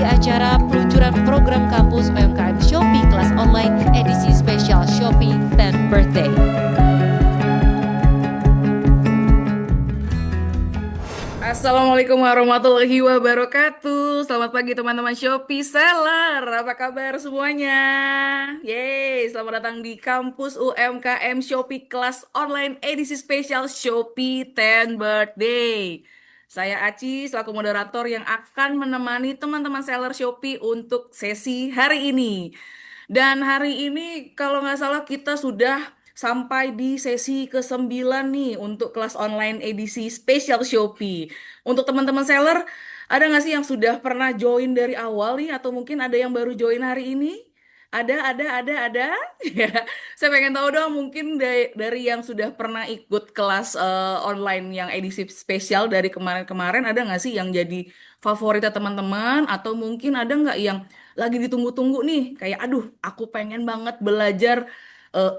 acara peluncuran program kampus UMKM Shopee kelas online edisi spesial Shopee 10 Birthday. Assalamualaikum warahmatullahi wabarakatuh. Selamat pagi teman-teman Shopee Seller. Apa kabar semuanya? Yeay, selamat datang di kampus UMKM Shopee kelas online edisi spesial Shopee 10 Birthday. Saya Aci, selaku moderator yang akan menemani teman-teman seller Shopee untuk sesi hari ini. Dan hari ini kalau nggak salah kita sudah sampai di sesi ke-9 nih untuk kelas online edisi spesial Shopee. Untuk teman-teman seller, ada nggak sih yang sudah pernah join dari awal nih atau mungkin ada yang baru join hari ini? Ada. Ya, saya pengen tahu dong mungkin dari yang sudah pernah ikut kelas online yang edisi spesial dari kemarin-kemarin ada nggak sih yang jadi favoritnya teman-teman atau mungkin ada nggak yang lagi ditunggu-tunggu nih kayak aduh aku pengen banget belajar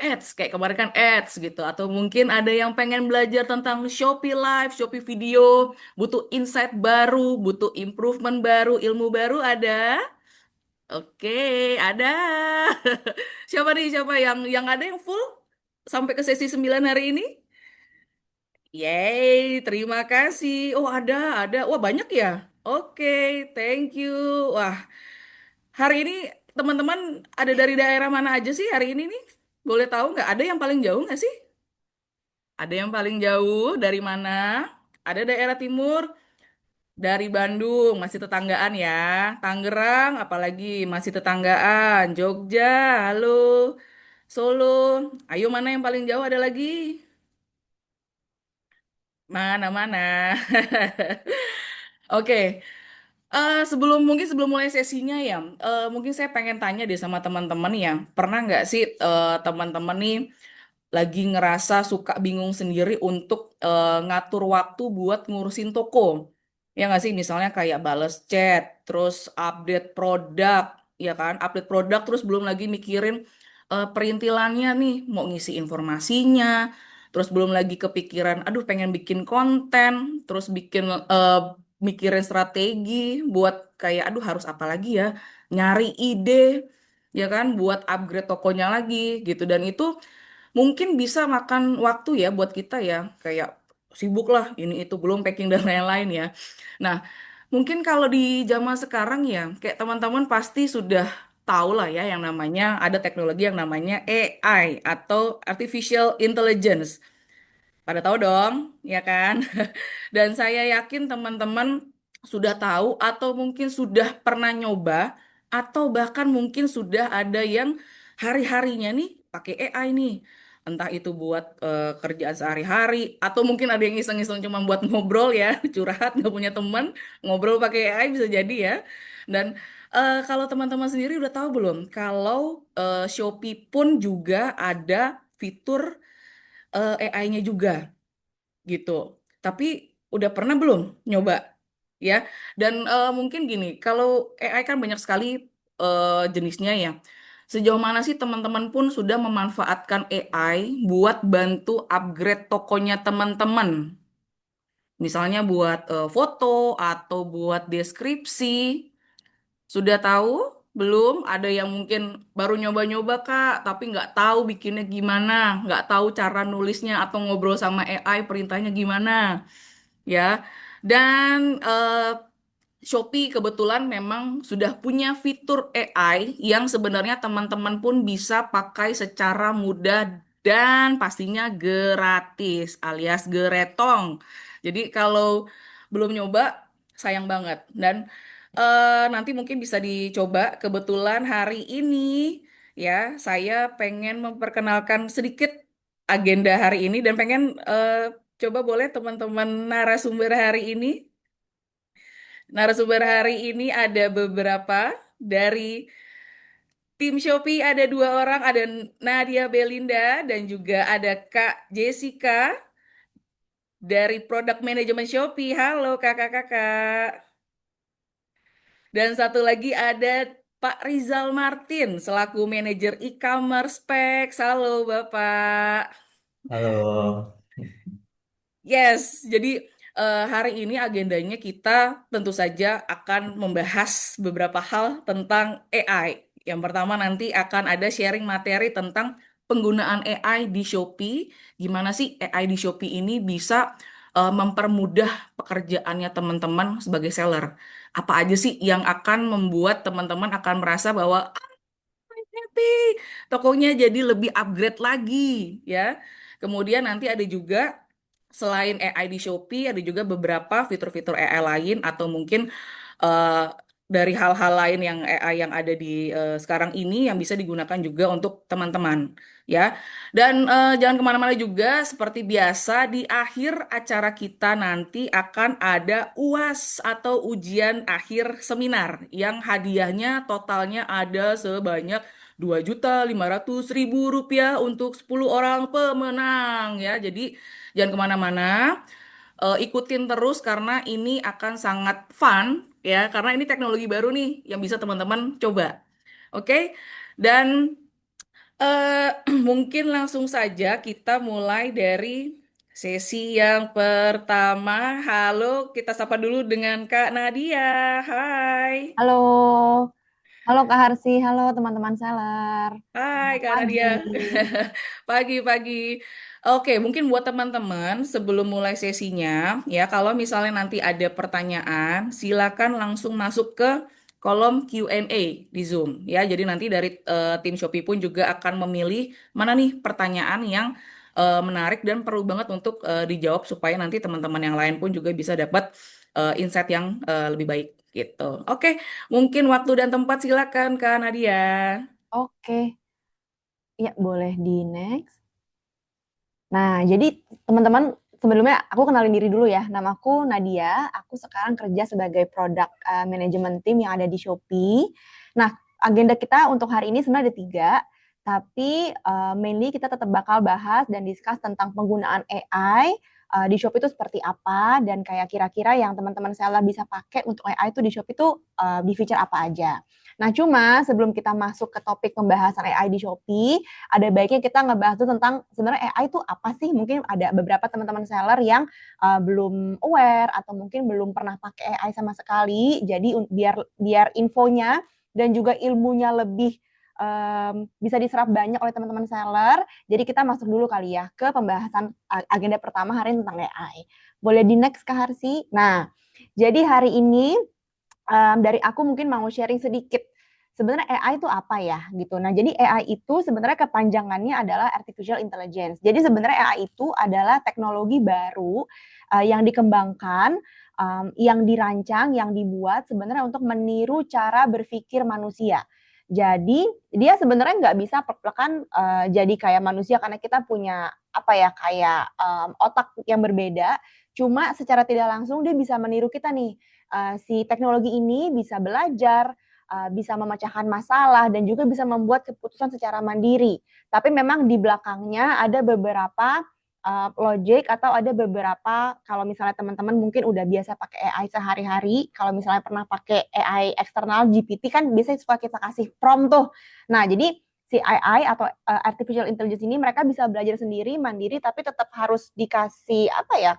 ads kayak kemarin kan ads gitu atau mungkin ada yang pengen belajar tentang Shopee Live, Shopee Video, butuh insight baru, butuh improvement baru, ilmu baru ada? Oke, ada. Siapa nih siapa yang ada yang full sampai ke sesi 9 hari ini? Yeay, terima kasih. Oh, ada. Wah, banyak ya? Oke, thank you. Wah, hari ini teman-teman ada dari daerah mana aja sih hari ini nih? Boleh tahu nggak? Ada yang paling jauh nggak sih? Ada yang paling jauh dari mana? Ada daerah timur dari Bandung, masih tetanggaan ya. Tangerang, apalagi masih tetanggaan. Jogja, halo. Solo, ayo mana yang paling jauh ada lagi? Mana-mana. Oke, sebelum mulai sesinya ya, mungkin saya pengen tanya deh sama teman-teman ya, pernah nggak sih teman-teman nih lagi ngerasa suka bingung sendiri untuk ngatur waktu buat ngurusin toko. Ya nggak sih, misalnya kayak bales chat, terus update produk, ya kan? Update produk, terus belum lagi mikirin perintilannya nih, mau ngisi informasinya, terus belum lagi kepikiran, aduh pengen bikin konten, terus mikirin strategi buat kayak, aduh harus apa lagi ya, nyari ide, ya kan, buat upgrade tokonya lagi gitu. Dan itu mungkin bisa makan waktu ya buat kita ya, kayak sibuk lah ini itu belum packing dan lain-lain ya. Nah, mungkin kalau di zaman sekarang ya, kayak teman-teman pasti sudah tahu lah ya yang namanya ada teknologi yang namanya AI atau Artificial Intelligence. Pada tahu dong, ya kan? Dan saya yakin teman-teman sudah tahu atau mungkin sudah pernah nyoba atau bahkan mungkin sudah ada yang hari-harinya nih pakai AI nih. Entah itu buat kerjaan sehari-hari atau mungkin ada yang iseng-iseng cuma buat ngobrol ya, curhat nggak punya teman, ngobrol pakai AI bisa jadi ya. Dan kalau teman-teman sendiri udah tahu belum? Kalau Shopee pun juga ada fitur AI-nya juga gitu. Tapi udah pernah belum nyoba ya? Dan mungkin gini, kalau AI kan banyak sekali jenisnya ya. Sejauh mana sih teman-teman pun sudah memanfaatkan AI buat bantu upgrade tokonya teman-teman? Misalnya buat foto atau buat deskripsi. Sudah tahu? Belum? Ada yang mungkin baru nyoba-nyoba Kak, tapi nggak tahu bikinnya gimana, nggak tahu cara nulisnya atau ngobrol sama AI perintahnya gimana ya. Dan Shopee kebetulan memang sudah punya fitur AI yang sebenarnya teman-teman pun bisa pakai secara mudah dan pastinya gratis alias geretong. Jadi kalau belum nyoba sayang banget dan nanti mungkin bisa dicoba. Kebetulan hari ini ya saya pengen memperkenalkan sedikit agenda hari ini dan pengen coba boleh teman-teman narasumber hari ini. Narasumber hari ini ada beberapa dari tim Shopee ada dua orang, ada Nadia Belinda dan juga ada Kak Jessica dari Product Management Shopee. Halo kakak-kakak. Dan satu lagi ada Pak Rizal Martin selaku manajer e-commerce Specs. Halo Bapak. Halo. Yes, jadi Hari ini agendanya kita tentu saja akan membahas beberapa hal tentang AI. Yang pertama nanti akan ada sharing materi tentang penggunaan AI di Shopee. Gimana sih AI di Shopee ini bisa mempermudah pekerjaannya teman-teman sebagai seller. Apa aja sih yang akan membuat teman-teman akan merasa bahwa happy, tokonya jadi lebih upgrade lagi ya. Kemudian nanti ada juga selain AI di Shopee, ada juga beberapa fitur-fitur AI lain atau mungkin eh, dari hal-hal lain yang AI yang ada di sekarang ini yang bisa digunakan juga untuk teman-teman ya. Dan jangan kemana-mana juga, seperti biasa di akhir acara kita nanti akan ada UAS atau ujian akhir seminar yang hadiahnya totalnya ada sebanyak Rp2.500.000 untuk 10 orang pemenang ya. Jadi jangan kemana-mana, ikutin terus karena ini akan sangat fun ya, karena ini teknologi baru nih yang bisa teman-teman coba. Oke? Dan mungkin langsung saja kita mulai dari sesi yang pertama. Halo, kita sapa dulu dengan Kak Nadia. Hai. Halo, halo Kak Harsi, halo teman-teman seller. Hai Selamat Kak pagi. Nadia. Pagi-pagi. Oke, mungkin buat teman-teman sebelum mulai sesinya, ya kalau misalnya nanti ada pertanyaan, silakan langsung masuk ke kolom Q&A di Zoom ya. Jadi nanti dari tim Shopee pun juga akan memilih mana nih pertanyaan yang menarik dan perlu banget untuk dijawab supaya nanti teman-teman yang lain pun juga bisa dapat insight yang lebih baik gitu. Oke, mungkin waktu dan tempat silakan Kak Nadia. Oke, ya boleh di next. Nah, jadi teman-teman sebelumnya aku kenalin diri dulu ya. Namaku Nadia, aku sekarang kerja sebagai product management team yang ada di Shopee. Nah, agenda kita untuk hari ini sebenarnya ada 3, tapi mainly kita tetap bakal bahas dan discuss tentang penggunaan AI di Shopee itu seperti apa dan kayak kira-kira yang teman-teman seller bisa pakai untuk AI itu di Shopee itu di feature apa aja. Nah, cuma sebelum kita masuk ke topik pembahasan AI di Shopee, ada baiknya kita ngebahas tuh tentang sebenarnya AI itu apa sih? Mungkin ada beberapa teman-teman seller yang belum aware atau mungkin belum pernah pakai AI sama sekali. Jadi biar biar infonya dan juga ilmunya lebih bisa diserap banyak oleh teman-teman seller. Jadi kita masuk dulu kali ya ke pembahasan agenda pertama hari ini tentang AI. Boleh di next Kak Harsi? Nah, jadi hari ini dari aku mungkin mau sharing sedikit sebenarnya AI itu apa ya gitu. Nah, jadi AI itu sebenarnya kepanjangannya adalah artificial intelligence. Jadi sebenarnya AI itu adalah teknologi baru yang dikembangkan, yang dirancang, yang dibuat sebenarnya untuk meniru cara berpikir manusia. Jadi dia sebenarnya nggak bisa plek-plekan jadi kayak manusia karena kita punya apa ya kayak otak yang berbeda. Cuma secara tidak langsung dia bisa meniru kita nih. Si teknologi ini bisa belajar, bisa memecahkan masalah dan juga bisa membuat keputusan secara mandiri. Tapi memang di belakangnya ada beberapa logic atau ada beberapa kalau misalnya teman-teman mungkin udah biasa pakai AI sehari-hari, kalau misalnya pernah pakai AI eksternal GPT kan biasanya suka kita kasih prompt tuh. Nah, jadi si AI atau artificial intelligence ini mereka bisa belajar sendiri mandiri tapi tetap harus dikasih apa ya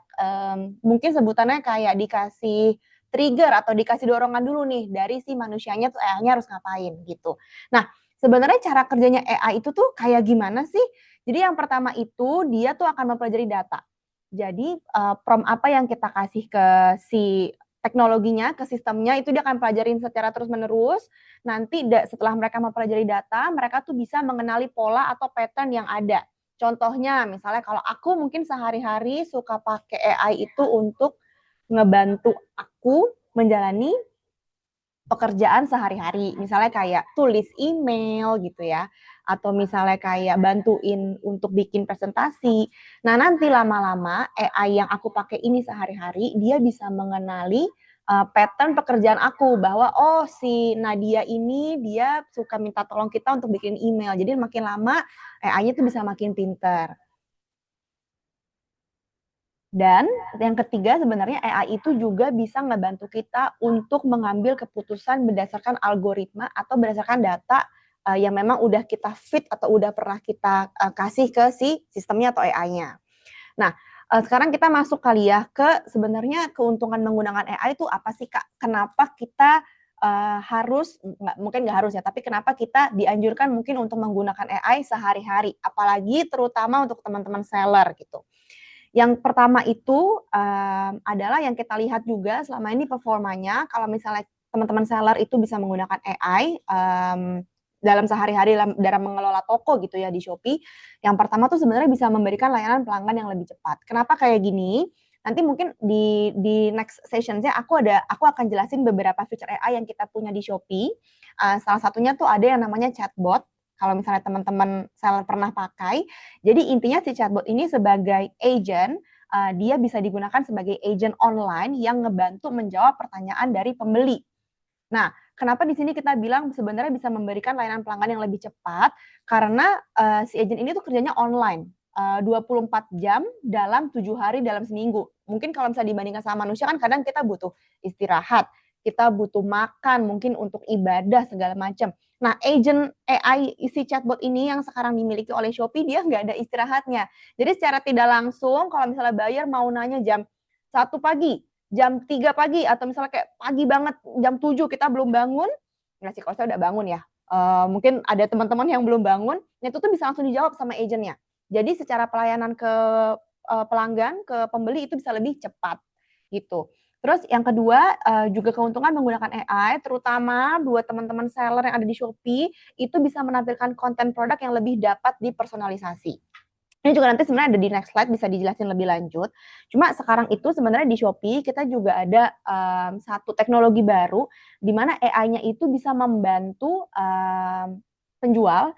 mungkin sebutannya kayak dikasih trigger atau dikasih dorongan dulu nih dari si manusianya tuh AI-nya harus ngapain gitu. Nah, sebenarnya cara kerjanya AI itu tuh kayak gimana sih? Jadi yang pertama itu dia tuh akan mempelajari data. Jadi prompt apa yang kita kasih ke si teknologinya, ke sistemnya itu dia akan pelajarin secara terus-menerus. Nanti setelah mereka mempelajari data, mereka tuh bisa mengenali pola atau pattern yang ada. Contohnya misalnya kalau aku mungkin sehari-hari suka pakai AI itu untuk ngebantu aku menjalani pekerjaan sehari-hari. Misalnya kayak tulis email gitu ya, atau misalnya kayak bantuin untuk bikin presentasi. Nah, nanti lama-lama AI yang aku pakai ini sehari-hari, dia bisa mengenali pattern pekerjaan aku bahwa oh si Nadia ini dia suka minta tolong kita untuk bikin email. Jadi makin lama AI-nya tuh bisa makin pinter. Dan yang ketiga sebenarnya AI itu juga bisa ngebantu kita untuk mengambil keputusan berdasarkan algoritma atau berdasarkan data yang memang udah kita fit atau udah pernah kita kasih ke si sistemnya atau AI-nya. Nah, Sekarang kita masuk kali ya ke sebenarnya keuntungan menggunakan AI itu apa sih, Kak? Kenapa kita, harus mungkin nggak harus ya, tapi kenapa kita dianjurkan mungkin untuk menggunakan AI sehari-hari, apalagi terutama untuk teman-teman seller gitu. Yang pertama itu, adalah yang kita lihat juga selama ini performanya, kalau misalnya teman-teman seller itu bisa menggunakan AI, dalam sehari-hari dalam mengelola toko gitu ya di Shopee, yang pertama tuh sebenarnya bisa memberikan layanan pelanggan yang lebih cepat. Kenapa kayak gini? Nanti mungkin di next session-nya aku akan jelasin beberapa feature AI yang kita punya di Shopee, salah satunya tuh ada yang namanya chatbot, kalau misalnya teman-teman seller pernah pakai. Jadi intinya si chatbot ini sebagai agent, dia bisa digunakan sebagai agent online yang ngebantu menjawab pertanyaan dari pembeli. Nah, kenapa di sini kita bilang sebenarnya bisa memberikan layanan pelanggan yang lebih cepat, karena, si agent ini tuh kerjanya online, 24 jam dalam 7 hari dalam seminggu. Mungkin kalau misalnya dibandingkan sama manusia kan kadang kita butuh istirahat, kita butuh makan, mungkin untuk ibadah segala macam. Nah, agent AI isi chatbot ini yang sekarang dimiliki oleh Shopee, dia nggak ada istirahatnya. Jadi secara tidak langsung kalau misalnya buyer mau nanya jam 1 pagi, jam 3 pagi, atau misalnya kayak pagi banget jam 7 kita belum bangun, nah si saya udah bangun ya, mungkin ada teman-teman yang belum bangun, nah itu tuh bisa langsung dijawab sama agent-nya. Jadi secara pelayanan ke, pelanggan, ke pembeli itu bisa lebih cepat, gitu. Terus yang kedua, juga keuntungan menggunakan AI, terutama buat teman-teman seller yang ada di Shopee, itu bisa menampilkan konten produk yang lebih dapat dipersonalisasi. Ini juga nanti sebenarnya ada di next slide bisa dijelasin lebih lanjut. Cuma sekarang itu sebenarnya di Shopee kita juga ada, satu teknologi baru di mana AI-nya itu bisa membantu, penjual,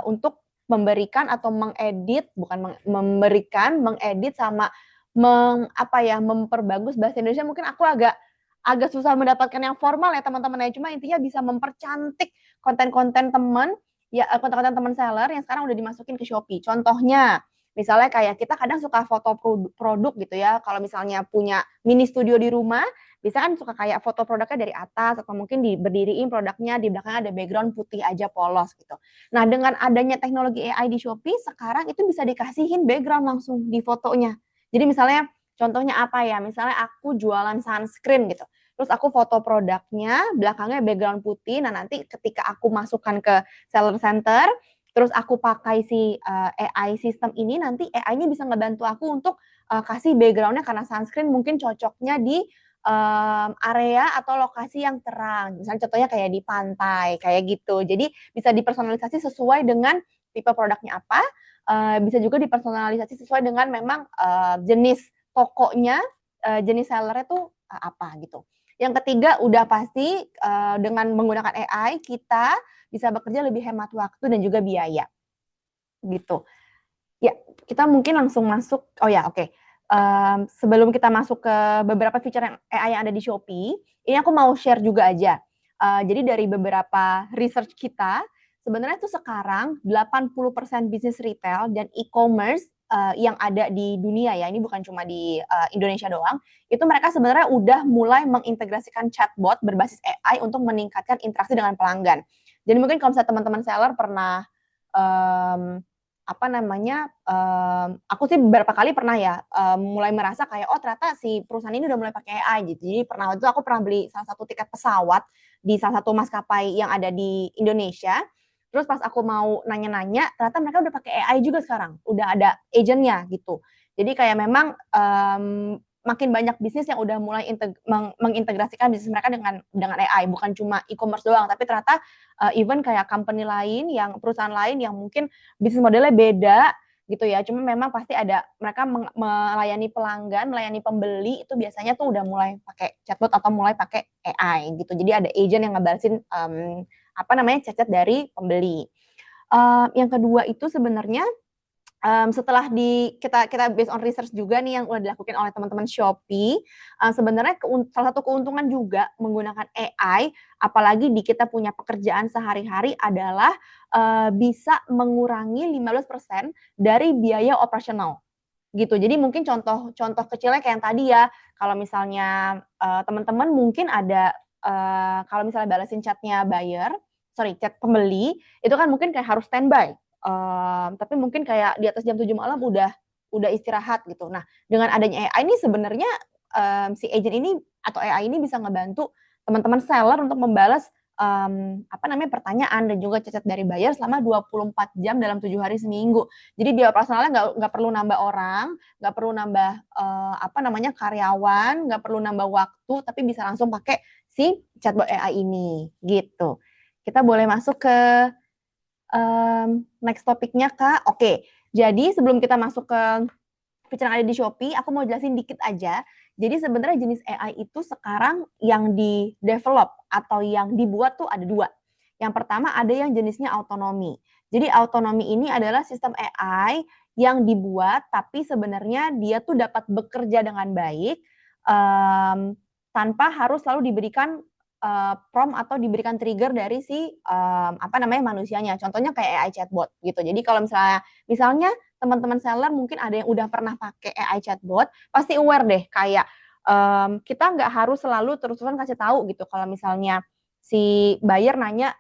untuk memberikan atau mengedit, bukan memberikan, mengedit sama memperbagus bahasa Indonesia mungkin aku agak agak susah mendapatkan yang formal ya teman-teman ya, cuma intinya bisa mempercantik konten-konten teman, ya, konten-konten teman seller yang sekarang udah dimasukin ke Shopee. Contohnya, misalnya kayak kita kadang suka foto produk gitu ya, kalau misalnya punya mini studio di rumah, bisa kan suka kayak foto produknya dari atas atau mungkin berdiriin produknya, di belakangnya ada background putih aja polos gitu. Nah, dengan adanya teknologi AI di Shopee, sekarang itu bisa dikasihin background langsung di fotonya. Jadi misalnya contohnya apa ya, misalnya aku jualan sunscreen gitu, terus aku foto produknya, belakangnya background putih, nah nanti ketika aku masukkan ke seller center, terus aku pakai si, AI sistem ini, nanti AI-nya bisa ngebantu aku untuk, kasih background-nya karena sunscreen mungkin cocoknya di, area atau lokasi yang terang, misalnya contohnya kayak di pantai, kayak gitu. Jadi bisa dipersonalisasi sesuai dengan tipe produknya apa, bisa juga dipersonalisasi sesuai dengan memang, jenis tokonya, jenis sellernya tuh, apa gitu. Yang ketiga udah pasti, dengan menggunakan AI kita bisa bekerja lebih hemat waktu dan juga biaya, gitu. Ya, kita mungkin langsung masuk oh ya, oke. Sebelum kita masuk ke beberapa feature yang AI yang ada di Shopee, ini aku mau share juga aja. Jadi dari beberapa research kita, sebenarnya tuh sekarang 80% bisnis retail dan e-commerce, yang ada di dunia ya, ini bukan cuma di, Indonesia doang, itu mereka sebenarnya udah mulai mengintegrasikan chatbot berbasis AI untuk meningkatkan interaksi dengan pelanggan. Jadi mungkin kalau misalnya teman-teman seller pernah, mmm, aku sih beberapa kali pernah ya, mulai merasa kayak, "Oh ternyata si perusahaan ini udah mulai pakai AI," gitu. Jadi waktu itu aku pernah beli salah satu tiket pesawat di salah satu maskapai yang ada di Indonesia, terus pas aku mau nanya-nanya, ternyata mereka udah pakai AI juga sekarang, udah ada agent-nya gitu. Jadi kayak memang, makin banyak bisnis yang udah mulai mengintegrasikan bisnis mereka dengan AI, bukan cuma e-commerce doang, tapi ternyata, even kayak company lain perusahaan lain yang mungkin bisnis modelnya beda gitu ya, cuma memang pasti ada mereka melayani pelanggan, melayani pembeli itu biasanya tuh udah mulai pakai chatbot atau mulai pakai AI gitu. Jadi ada agent yang ngebalesin, chat-chat dari pembeli. Yang kedua itu sebenarnya, setelah kita based on research juga nih yang udah dilakukan oleh teman-teman Shopee, sebenarnya salah satu keuntungan juga menggunakan AI, apalagi di kita punya pekerjaan sehari-hari adalah, bisa mengurangi 15% dari biaya operasional, gitu. Jadi mungkin contoh kecilnya kayak yang tadi ya, kalau misalnya, teman-teman mungkin ada, kalau misalnya balesin chat pembeli, itu kan mungkin kayak harus standby, tapi mungkin kayak di atas jam 7 malam udah istirahat gitu. Nah, dengan adanya AI ini sebenarnya si agent ini atau AI ini bisa ngebantu teman-teman seller untuk membalas pertanyaan dan juga chat dari buyer selama 24 jam dalam 7 hari seminggu. Jadi dia operasionalnya nggak perlu nambah orang, nggak perlu nambah karyawan, nggak perlu nambah waktu, tapi bisa langsung pakai si chatbot AI ini gitu. Kita boleh masuk ke next topiknya, Kak. Oke, jadi sebelum kita masuk ke feature yang ada di Shopee, aku mau jelasin dikit aja. Jadi sebenarnya jenis AI itu sekarang yang di-develop atau yang dibuat tuh ada 2. Yang pertama ada yang jenisnya autonomy. Jadi autonomy ini adalah sistem AI yang dibuat tapi sebenarnya dia tuh dapat bekerja dengan baik tanpa harus selalu diberikan prompt atau diberikan trigger dari si manusianya. Contohnya kayak AI chatbot gitu. Jadi kalau misalnya teman-teman seller mungkin ada yang udah pernah pakai AI chatbot, pasti aware deh kayak kita nggak harus selalu terus-terusan kasih tahu gitu. Kalau misalnya si buyer nanya,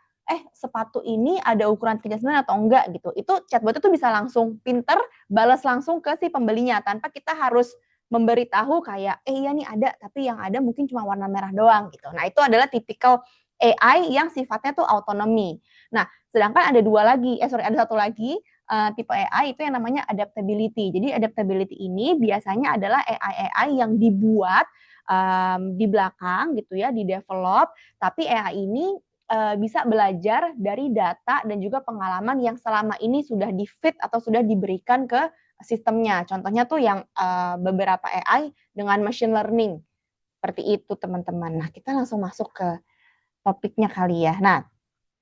sepatu ini ada ukuran 39 atau enggak gitu. Itu chatbot itu bisa langsung pinter balas langsung ke si pembelinya tanpa kita harus memberitahu kayak, iya nih ada, tapi yang ada mungkin cuma warna merah doang gitu. Nah itu adalah tipikal AI yang sifatnya tuh autonomy. Nah sedangkan ada ada satu lagi tipe AI itu yang namanya adaptability. Jadi adaptability ini biasanya adalah AI yang dibuat di belakang gitu ya, di-develop, tapi AI ini bisa belajar dari data dan juga pengalaman yang selama ini sudah di-feed atau sudah diberikan ke sistemnya. Contohnya tuh yang beberapa AI dengan machine learning. Seperti itu teman-teman. Nah kita langsung masuk ke topiknya kali ya. Nah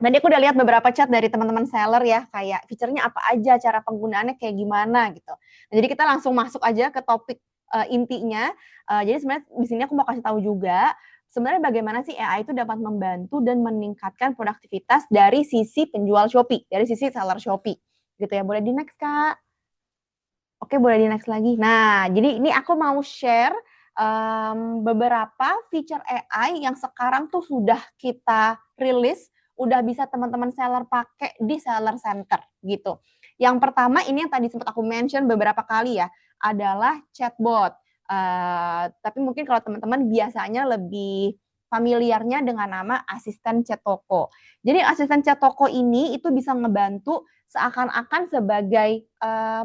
tadi aku udah lihat beberapa chat dari teman-teman seller ya, kayak fiturnya apa aja, cara penggunaannya kayak gimana gitu. Nah, jadi kita langsung masuk aja ke topik intinya. Jadi sebenarnya di sini aku mau kasih tahu juga sebenarnya bagaimana sih AI itu dapat membantu dan meningkatkan produktivitas dari sisi penjual Shopee, dari sisi seller Shopee. Gitu ya. Boleh di next, Kak? Oke, boleh di next lagi. Nah, jadi ini aku mau share beberapa feature AI yang sekarang tuh sudah kita rilis, udah bisa teman-teman seller pakai di seller center gitu. Yang pertama ini yang tadi sempat aku mention beberapa kali ya, adalah chatbot. Tapi mungkin kalau teman-teman biasanya lebih familiarnya dengan nama asisten chat toko. Jadi asisten chat toko ini itu bisa ngebantu seakan-akan sebagai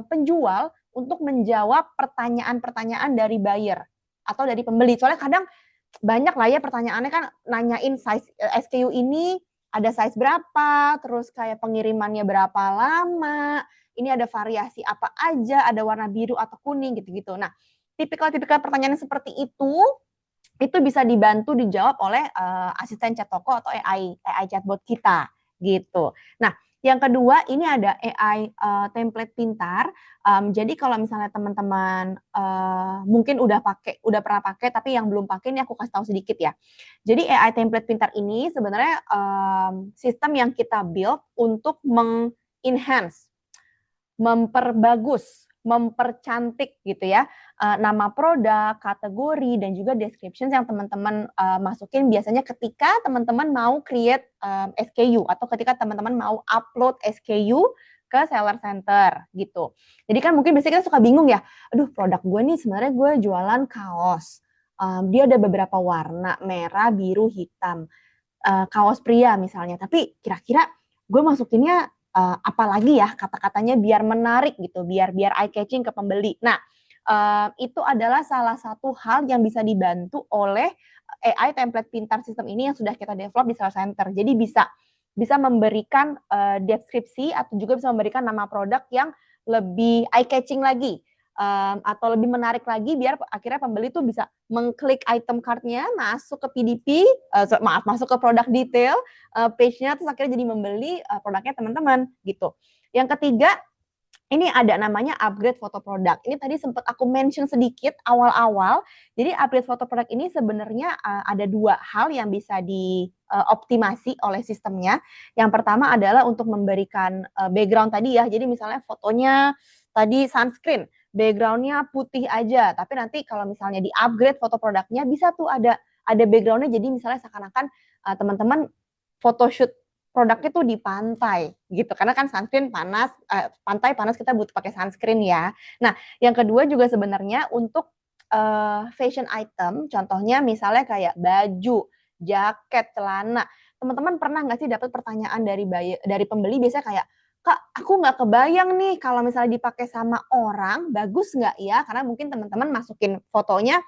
penjual untuk menjawab pertanyaan-pertanyaan dari buyer atau dari pembeli. Soalnya kadang banyak lah ya pertanyaannya kan nanyain size SKU ini ada size berapa, terus kayak pengirimannya berapa lama, ini ada variasi apa aja, ada warna biru atau kuning gitu-gitu. Nah, tipikal-tipikal pertanyaan seperti itu bisa dibantu dijawab oleh asisten chat toko atau AI chatbot kita gitu. Nah, yang kedua ini ada AI template pintar. Jadi kalau misalnya teman-teman mungkin udah pernah pakai tapi yang belum pakai ini aku kasih tahu sedikit ya. Jadi AI template pintar ini sebenarnya sistem yang kita build untuk mengenhance, memperbagus, mempercantik gitu ya nama produk, kategori dan juga description yang teman-teman masukin biasanya ketika teman-teman mau create SKU atau ketika teman-teman mau upload SKU ke seller center gitu. Jadi kan mungkin biasanya kita suka bingung ya, aduh produk gue nih sebenarnya gue jualan kaos, dia ada beberapa warna merah, biru, hitam, kaos pria misalnya, tapi kira-kira gue masukinnya apalagi ya kata-katanya biar menarik gitu, biar eye catching ke pembeli. Nah, itu adalah salah satu hal yang bisa dibantu oleh AI template pintar sistem ini yang sudah kita develop di seller center. Jadi bisa memberikan deskripsi atau juga bisa memberikan nama produk yang lebih eye catching lagi. Atau lebih menarik lagi biar akhirnya pembeli tuh bisa mengklik item card-nya, masuk ke PDP, masuk ke produk detail, page-nya, terus akhirnya jadi membeli produknya teman-teman gitu. Yang ketiga, ini ada namanya upgrade foto produk. Ini tadi sempat aku mention sedikit awal-awal. Jadi upgrade foto produk ini sebenarnya ada 2 hal yang bisa dioptimasi oleh sistemnya. Yang pertama adalah untuk memberikan background tadi ya. Jadi misalnya fotonya tadi sunscreen, background-nya putih aja. Tapi nanti kalau misalnya di-upgrade foto produknya bisa tuh ada background-nya. Jadi misalnya seakan-akan teman-teman photoshoot produknya tuh di pantai gitu, karena kan sunscreen panas, pantai panas kita butuh pakai sunscreen ya. Nah, yang kedua juga sebenarnya untuk fashion item, contohnya misalnya kayak baju, jaket, celana. Teman-teman pernah nggak sih dapat pertanyaan dari pembeli biasanya kayak, "Kak, aku nggak kebayang nih kalau misalnya dipakai sama orang, bagus nggak ya?" Karena mungkin teman-teman masukin fotonya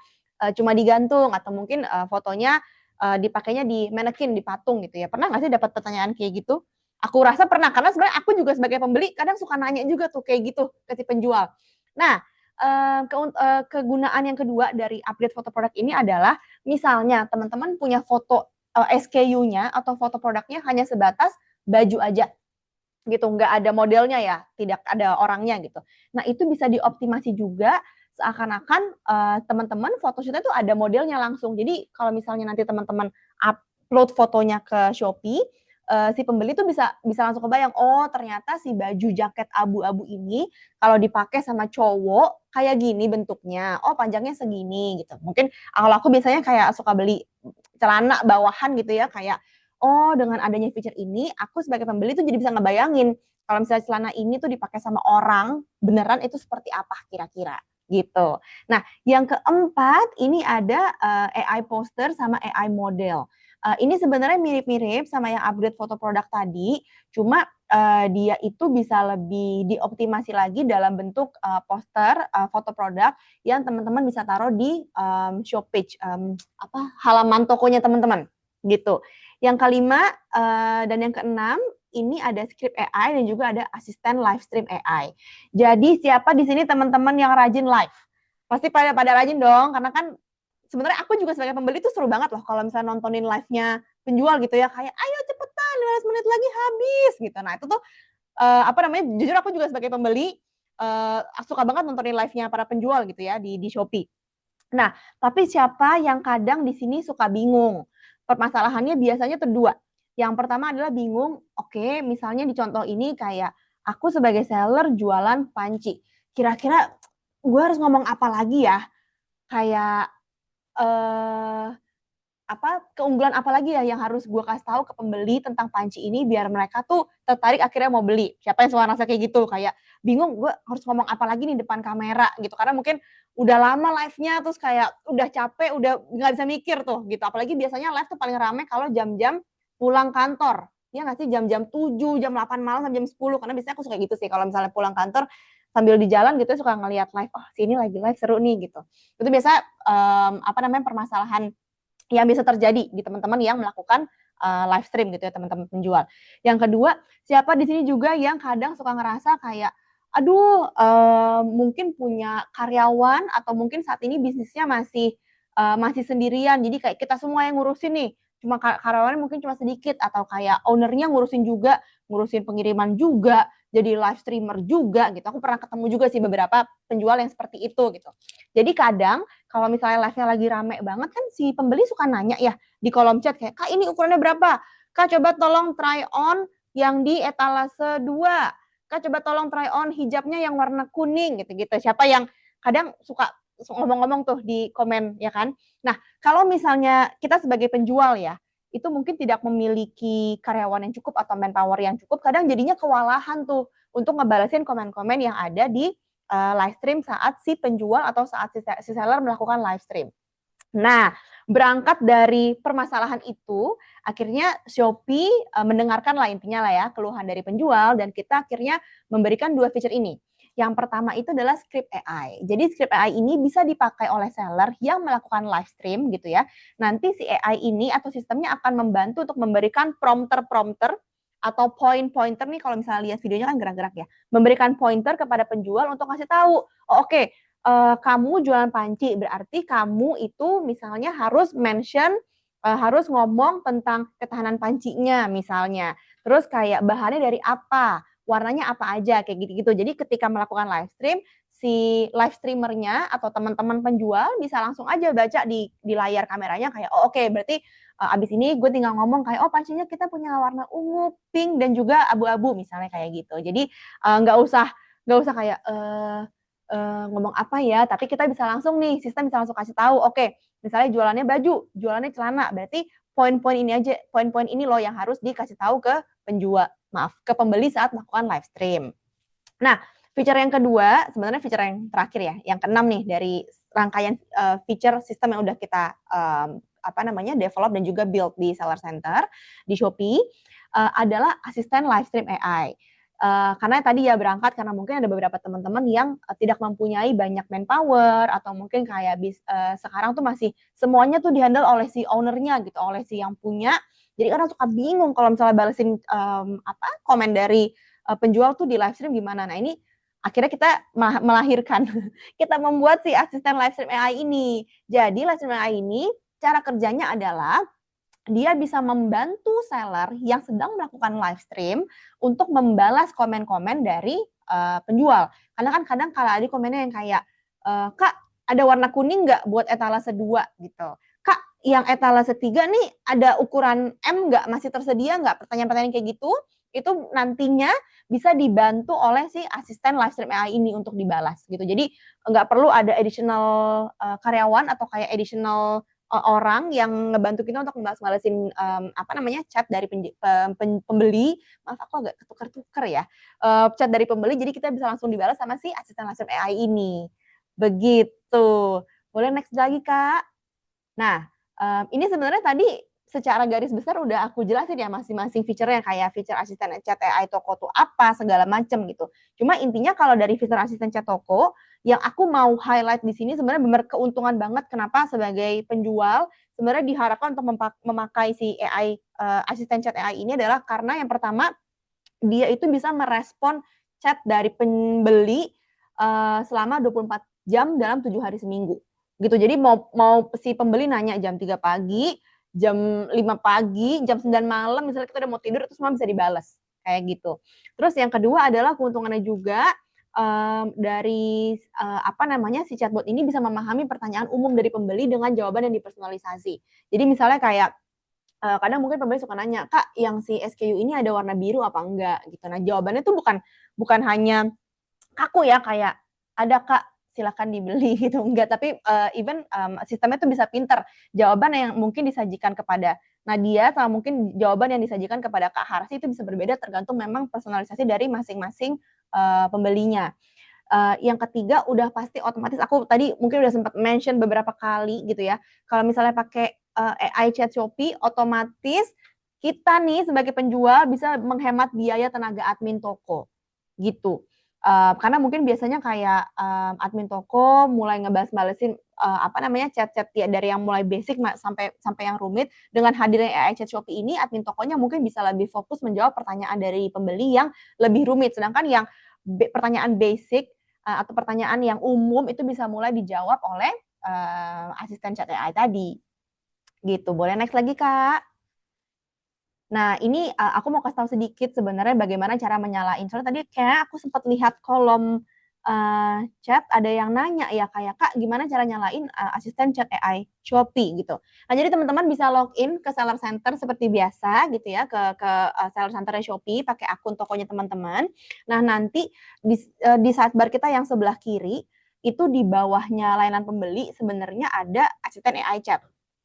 cuma digantung atau mungkin fotonya dipakainya di manekin, di patung gitu ya. Pernah nggak sih dapat pertanyaan kayak gitu? Aku rasa pernah, karena sebenarnya aku juga sebagai pembeli kadang suka nanya juga tuh kayak gitu ke si penjual. Nah, kegunaan yang kedua dari upgrade foto produk ini adalah misalnya teman-teman punya foto SKU-nya atau foto produknya hanya sebatas baju aja gitu, nggak ada modelnya ya, tidak ada orangnya gitu. Nah, itu bisa dioptimasi juga seakan-akan teman-teman photoshoot-nya tuh ada modelnya langsung. Jadi kalau misalnya nanti teman-teman upload fotonya ke Shopee, si pembeli tuh bisa bisa langsung kebayang, oh ternyata si baju jaket abu-abu ini kalau dipakai sama cowok kayak gini bentuknya, oh panjangnya segini gitu. Mungkin kalau aku biasanya kayak suka beli celana bawahan gitu ya, kayak oh dengan adanya feature ini, aku sebagai pembeli tuh jadi bisa ngebayangin kalau misalnya celana ini tuh dipakai sama orang, beneran itu seperti apa kira-kira, gitu. Nah, yang keempat ini ada AI poster sama AI model. Ini sebenarnya mirip-mirip sama yang upgrade foto produk tadi, cuma dia itu bisa lebih dioptimasi lagi dalam bentuk poster foto produk yang teman-teman bisa taruh di shop page, halaman tokonya teman-teman, gitu. Yang kelima dan yang keenam ini ada script AI dan juga ada asisten live stream AI. Jadi siapa di sini teman-teman yang rajin live? Pasti pada rajin dong, karena kan sebenarnya aku juga sebagai pembeli tuh seru banget loh kalau misalnya nontonin live-nya penjual gitu ya, kayak ayo cepetan 15 menit lagi habis gitu. Nah, itu tuh jujur aku juga sebagai pembeli suka banget nontonin live-nya para penjual gitu ya di Shopee. Nah, tapi siapa yang kadang di sini suka bingung? Permasalahannya biasanya tuh 2. Yang pertama adalah bingung, oke, misalnya di contoh ini kayak aku sebagai seller jualan panci. Kira-kira gue harus ngomong apa lagi ya? Kayak eh keunggulan apa lagi ya yang harus gue kasih tahu ke pembeli tentang panci ini biar mereka tuh tertarik akhirnya mau beli. Siapa yang suka ngerasa kayak gitu, kayak bingung gue harus ngomong apa lagi nih depan kamera gitu. Karena mungkin udah lama live-nya terus kayak udah capek, udah nggak bisa mikir tuh gitu. Apalagi biasanya live tuh paling rame kalau jam-jam pulang kantor. Ya nggak sih, jam-jam 7, jam 8 malam sampai jam 10, karena biasanya aku suka gitu sih kalau misalnya pulang kantor sambil di jalan gitu suka ngelihat live, oh sini lagi live seru nih gitu. Itu biasa permasalahan yang bisa terjadi di teman-teman yang melakukan live stream gitu ya, teman-teman penjual. Yang kedua, siapa di sini juga yang kadang suka ngerasa kayak, aduh mungkin punya karyawan atau mungkin saat ini bisnisnya masih sendirian, jadi kayak kita semua yang ngurusin nih, cuma karyawannya mungkin cuma sedikit atau kayak owner-nya ngurusin juga, ngurusin pengiriman juga, jadi live streamer juga gitu. Aku pernah ketemu juga sih beberapa penjual yang seperti itu gitu. Jadi kadang kalau misalnya live-nya lagi rame banget kan si pembeli suka nanya ya di kolom chat kayak, "Kak, ini ukurannya berapa? Kak, coba tolong try on yang di etalase 2. Kak, coba tolong try on hijabnya yang warna kuning," gitu-gitu. Siapa yang kadang suka ngomong-ngomong tuh di komen ya kan. Nah, kalau misalnya kita sebagai penjual ya, itu mungkin tidak memiliki karyawan yang cukup atau manpower yang cukup, kadang jadinya kewalahan tuh untuk ngebalesin komen-komen yang ada di live stream saat si penjual atau saat si seller melakukan live stream. Nah, berangkat dari permasalahan itu, akhirnya Shopee mendengarkan lah intinya lah ya keluhan dari penjual dan kita akhirnya memberikan 2 feature ini. Yang pertama itu adalah script AI. Jadi script AI ini bisa dipakai oleh seller yang melakukan live stream gitu ya. Nanti si AI ini atau sistemnya akan membantu untuk memberikan prompter-prompter atau pointer nih kalau misalnya lihat videonya kan gerak-gerak ya. Memberikan pointer kepada penjual untuk kasih tahu, oh oke, kamu jualan panci berarti kamu itu misalnya harus mention, harus ngomong tentang ketahanan pancinya misalnya. Terus kayak bahannya dari apa, warnanya apa aja, kayak gitu-gitu. Jadi ketika melakukan live stream, si live streamer-nya atau teman-teman penjual bisa langsung aja baca di layar kameranya kayak, oh oke berarti abis ini gue tinggal ngomong kayak, oh pancinya kita punya warna ungu, pink, dan juga abu-abu misalnya kayak gitu. Jadi nggak usah kayak ngomong apa ya, tapi kita bisa langsung nih, sistem bisa langsung kasih tahu, oke, misalnya jualannya baju, jualannya celana, berarti poin-poin ini aja, poin-poin ini loh yang harus dikasih tahu ke ke pembeli saat melakukan live stream. Nah, feature yang kedua, sebenarnya feature yang terakhir ya, yang keenam nih dari rangkaian feature sistem yang udah kita develop dan juga build di Seller Center di Shopee adalah asisten live stream AI. Karena tadi ya berangkat karena mungkin ada beberapa teman-teman yang tidak mempunyai banyak manpower atau mungkin kayak sekarang tuh masih semuanya tuh dihandle oleh si ownernya gitu, oleh si yang punya. Jadi kadang suka bingung kalau misalnya balesin komen dari penjual tuh di live stream gimana. Nah ini akhirnya kita melahirkan, kita membuat si asisten live stream AI ini. Jadi live stream AI ini cara kerjanya adalah dia bisa membantu seller yang sedang melakukan live stream untuk membalas komen-komen dari penjual. Karena kan kadang kalau ada komennya yang kayak, Kak ada warna kuning nggak buat etalase 2 gitu. Kak yang etalase 3 nih ada ukuran M nggak, masih tersedia nggak? Pertanyaan-pertanyaan kayak gitu, itu nantinya bisa dibantu oleh si asisten live stream AI ini untuk dibalas gitu. Jadi nggak perlu ada additional karyawan atau kayak additional orang yang ngebantu kita untuk ngebales-balesin chat dari pembeli. Maaf aku agak ketuker-tuker ya. Chat dari pembeli jadi kita bisa langsung dibalas sama si asisten live stream AI ini. Begitu. Boleh next lagi, Kak? Nah, ini sebenarnya tadi secara garis besar udah aku jelasin ya masing-masing feature-nya, kayak feature asisten chat AI toko tuh apa, segala macam gitu. Cuma intinya kalau dari fitur asisten chat toko, yang aku mau highlight di sini sebenarnya benar keuntungan banget kenapa sebagai penjual sebenarnya diharapkan untuk memakai si AI asisten chat AI ini adalah karena yang pertama dia itu bisa merespon chat dari pembeli selama 24 jam dalam 7 hari seminggu. Gitu. Jadi mau si pembeli nanya jam 3 pagi, jam 5 pagi, jam 9 malam misalnya kita udah mau tidur itu semua bisa dibalas kayak gitu. Terus yang kedua adalah keuntungannya juga dari si chatbot ini bisa memahami pertanyaan umum dari pembeli dengan jawaban yang dipersonalisasi. Jadi misalnya kayak kadang mungkin pembeli suka nanya, Kak, yang si SKU ini ada warna biru apa enggak gitu. Nah, jawabannya tuh bukan hanya kaku ya kayak ada Kak silakan dibeli gitu enggak, tapi even sistemnya tuh bisa pinter. Jawaban yang mungkin disajikan kepada Nadia sama mungkin jawaban yang disajikan kepada Kak Harsi itu bisa berbeda tergantung memang personalisasi dari masing-masing pembelinya. Yang ketiga udah pasti otomatis aku tadi mungkin udah sempat mention beberapa kali gitu ya. Kalau misalnya pakai AI chat Shopee otomatis kita nih sebagai penjual bisa menghemat biaya tenaga admin toko gitu. Karena mungkin biasanya kayak admin toko mulai ngebales-balesin chat-chat ya dari yang mulai basic sampai yang rumit. Dengan hadirnya AI chat Shopee ini admin tokonya mungkin bisa lebih fokus menjawab pertanyaan dari pembeli yang lebih rumit. Sedangkan yang pertanyaan basic atau pertanyaan yang umum itu bisa mulai dijawab oleh asisten chat AI tadi. Gitu. Boleh next lagi, Kak? Nah, ini aku mau kasih tahu sedikit sebenarnya bagaimana cara menyalain. Soalnya tadi kayak aku sempat lihat kolom chat ada yang nanya ya kayak Kak gimana cara nyalain asisten chat AI Shopee gitu. Nah, jadi teman-teman bisa login ke Seller Center seperti biasa gitu ya ke Seller Center Shopee pakai akun tokonya teman-teman. Nah, nanti di sidebar kita yang sebelah kiri itu di bawahnya layanan pembeli sebenarnya ada asisten AI chat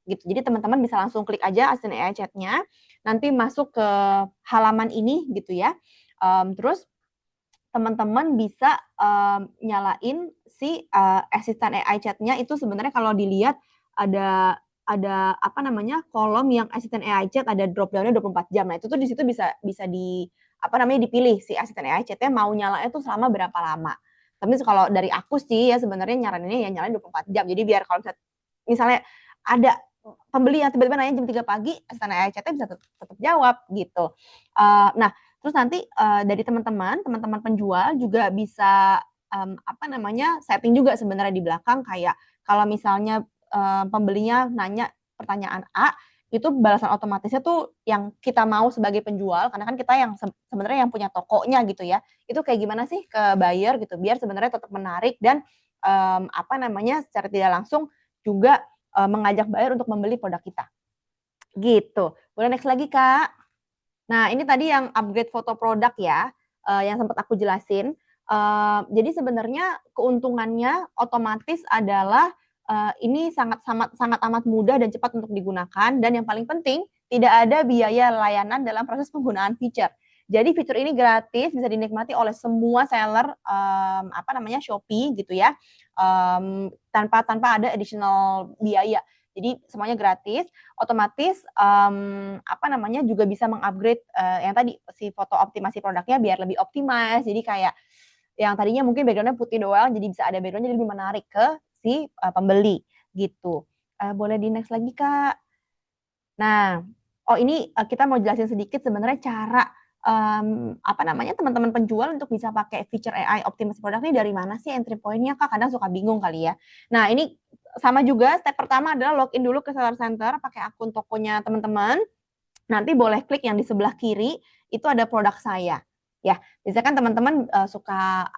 gitu. Jadi teman-teman bisa langsung klik aja asisten AI chat-nya, nanti masuk ke halaman ini gitu ya. Terus teman-teman bisa nyalain si asisten AI chat-nya itu sebenarnya kalau dilihat ada kolom yang asisten AI chat ada drop down-nya 24 jam. Nah, itu tuh di situ bisa dipilih si asisten AI chat-nya mau nyalanya tuh selama berapa lama. Tapi kalau dari aku sih ya sebenarnya nyaraninnya ya nyalain 24 jam. Jadi biar kalau misalnya ada pembeli yang tiba-tiba nanya jam 3 pagi, asisten AI chat-nya bisa tetap jawab gitu. Nah, terus nanti dari teman-teman penjual juga bisa setting juga sebenarnya di belakang kayak kalau misalnya pembelinya nanya pertanyaan A, itu balasan otomatisnya tuh yang kita mau sebagai penjual karena kan kita yang sebenarnya yang punya tokonya gitu ya. Itu kayak gimana sih ke buyer gitu biar sebenarnya tetap menarik dan secara tidak langsung juga mengajak buyer untuk membeli produk kita. Gitu. Boleh next lagi, Kak? Nah, ini tadi yang upgrade foto produk ya, yang sempat aku jelasin. Jadi sebenarnya keuntungannya otomatis adalah ini sangat amat mudah dan cepat untuk digunakan, dan yang paling penting tidak ada biaya layanan dalam proses penggunaan feature. Jadi fitur ini gratis, bisa dinikmati oleh semua seller Shopee gitu ya, tanpa ada additional biaya. Jadi semuanya gratis, otomatis juga bisa mengupgrade yang tadi si foto optimasi produknya biar lebih optimize. Jadi kayak yang tadinya mungkin backgroundnya putih doang, jadi bisa ada background jadi lebih menarik ke si pembeli gitu. Boleh di next lagi Kak. Nah, ini kita mau jelasin sedikit sebenarnya cara teman-teman penjual untuk bisa pakai feature AI optimasi produk ini dari mana sih entry point-nya Kak? Kadang suka bingung kali ya. Nah, ini sama juga, step pertama adalah login dulu ke Seller Center pakai akun tokonya teman-teman. Nanti boleh klik yang di sebelah kiri, itu ada produk saya. Ya, biasanya kan teman-teman suka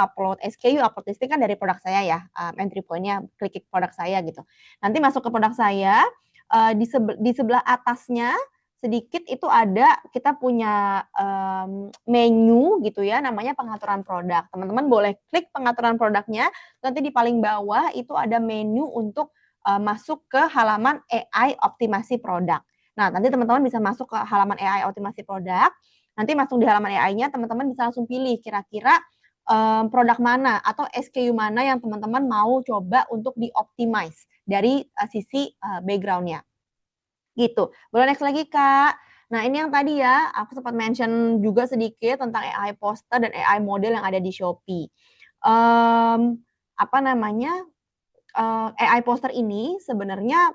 upload SKU, upload listing kan dari produk saya ya, entry point-nya klik produk saya gitu. Nanti masuk ke produk saya, di sebelah atasnya sedikit itu ada kita punya menu gitu ya, namanya pengaturan produk. Teman-teman boleh klik pengaturan produknya, nanti di paling bawah itu ada menu untuk masuk ke halaman AI optimasi produk. Nah, nanti teman-teman bisa masuk ke halaman AI optimasi produk, nanti masuk di halaman AI-nya, teman-teman bisa langsung pilih kira-kira produk mana atau SKU mana yang teman-teman mau coba untuk di-optimize dari sisi background-nya. Gitu. Boleh next lagi, Kak. Nah, ini yang tadi ya, aku sempat mention juga sedikit tentang AI poster dan AI model yang ada di Shopee. AI poster ini sebenarnya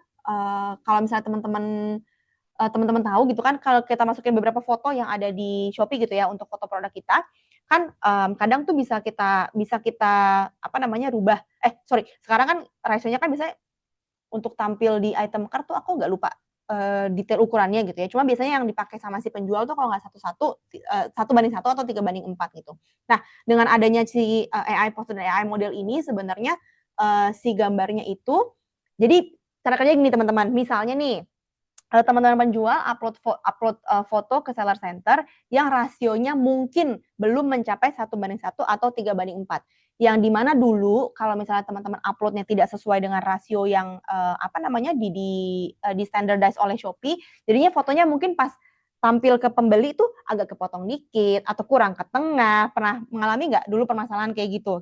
kalau misalnya teman-teman tahu gitu kan, kalau kita masukin beberapa foto yang ada di Shopee gitu ya untuk foto produk kita, kan kadang tuh bisa kita rubah. Sekarang kan ratio-nya kan biasanya untuk tampil di item cart tuh aku nggak lupa detail ukurannya gitu ya. Cuma biasanya yang dipakai sama si penjual tuh kalau nggak 1:1 atau 3:4 gitu. Nah, dengan adanya si AI poster dan AI model ini sebenarnya si gambarnya itu, jadi cara kerja gini teman-teman. Misalnya nih, teman-teman penjual upload foto ke Seller Center yang rasionya mungkin belum mencapai 1:1 atau 3:4. Yang dimana dulu kalau misalnya teman-teman uploadnya tidak sesuai dengan rasio yang di standardize oleh Shopee, jadinya fotonya mungkin pas tampil ke pembeli tuh agak kepotong dikit atau kurang ke tengah. Pernah mengalami nggak dulu permasalahan kayak gitu?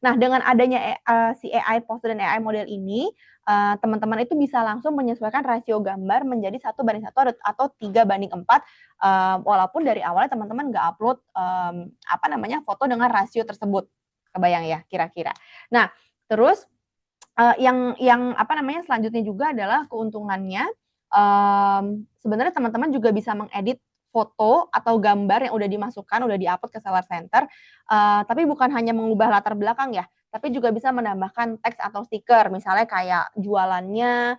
Nah, dengan adanya si AI poster dan AI model ini, teman-teman itu bisa langsung menyesuaikan rasio gambar menjadi 1:1 atau 3:4, walaupun dari awalnya teman-teman nggak upload foto dengan rasio tersebut. Kebayang ya kira-kira. Nah, terus yang selanjutnya juga adalah keuntungannya, sebenarnya teman-teman juga bisa mengedit foto atau gambar yang udah dimasukkan, udah di-upload ke Seller Center, tapi bukan hanya mengubah latar belakang ya, tapi juga bisa menambahkan teks atau stiker, misalnya kayak jualannya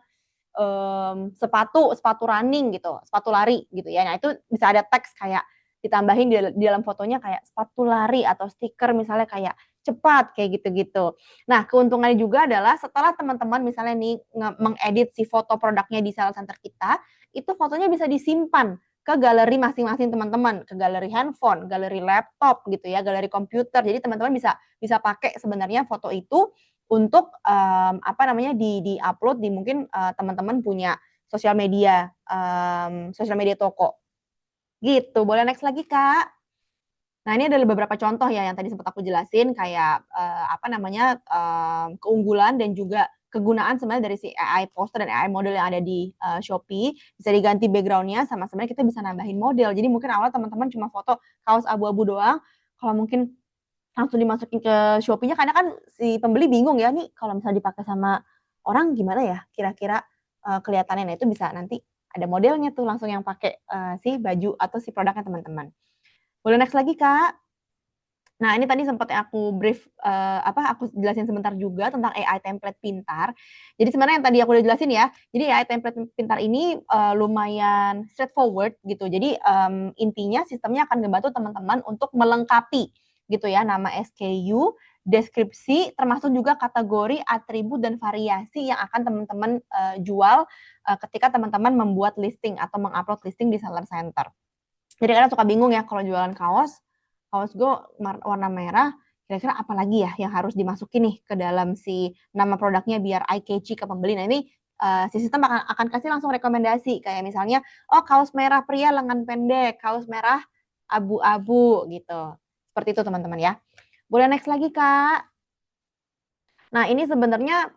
sepatu running gitu, sepatu lari gitu ya. Nah, itu bisa ada teks kayak ditambahin di dalam fotonya kayak sepatu lari atau stiker misalnya kayak cepat kayak gitu-gitu. Nah, keuntungannya juga adalah setelah teman-teman misalnya nih mengedit si foto produknya di Seller Center kita, itu fotonya bisa disimpan ke galeri masing-masing teman-teman, ke galeri handphone, galeri laptop gitu ya, galeri komputer. Jadi teman-teman bisa pakai sebenarnya foto itu untuk di-upload di mungkin teman-teman punya sosial media toko. Gitu. Boleh next lagi, Kak. Nah, ini adalah beberapa contoh ya yang tadi sempat aku jelasin kayak keunggulan dan juga kegunaan sebenarnya dari si AI poster dan AI model yang ada di Shopee. Bisa diganti background-nya sama sebenarnya kita bisa nambahin model. Jadi mungkin awal teman-teman cuma foto kaos abu-abu doang, kalau mungkin langsung dimasukin ke Shopee-nya karena kan si pembeli bingung ya, nih kalau misalnya dipakai sama orang gimana ya kira-kira kelihatannya. Nah, itu bisa nanti ada modelnya tuh langsung yang pakai si baju atau si produknya teman-teman. Boleh next lagi, Kak. Nah, ini tadi sempat aku brief aku jelasin sebentar juga tentang AI template pintar. Jadi sebenarnya yang tadi aku udah jelasin ya. Jadi AI template pintar ini lumayan straightforward gitu. Jadi intinya sistemnya akan membantu teman-teman untuk melengkapi gitu ya nama SKU, deskripsi, termasuk juga kategori, atribut dan variasi yang akan teman-teman jual ketika teman-teman membuat listing atau mengupload listing di Seller Center. Jadi kadang suka bingung ya kalau jualan kaos gue warna merah, kira-kira apa lagi ya yang harus dimasukin nih ke dalam si nama produknya biar eye catchy ke pembeli. Nah ini si sistem akan kasih langsung rekomendasi kayak misalnya, oh kaos merah pria lengan pendek, kaos merah abu-abu gitu. Seperti itu teman-teman ya. Boleh next lagi Kak. Nah, ini sebenarnya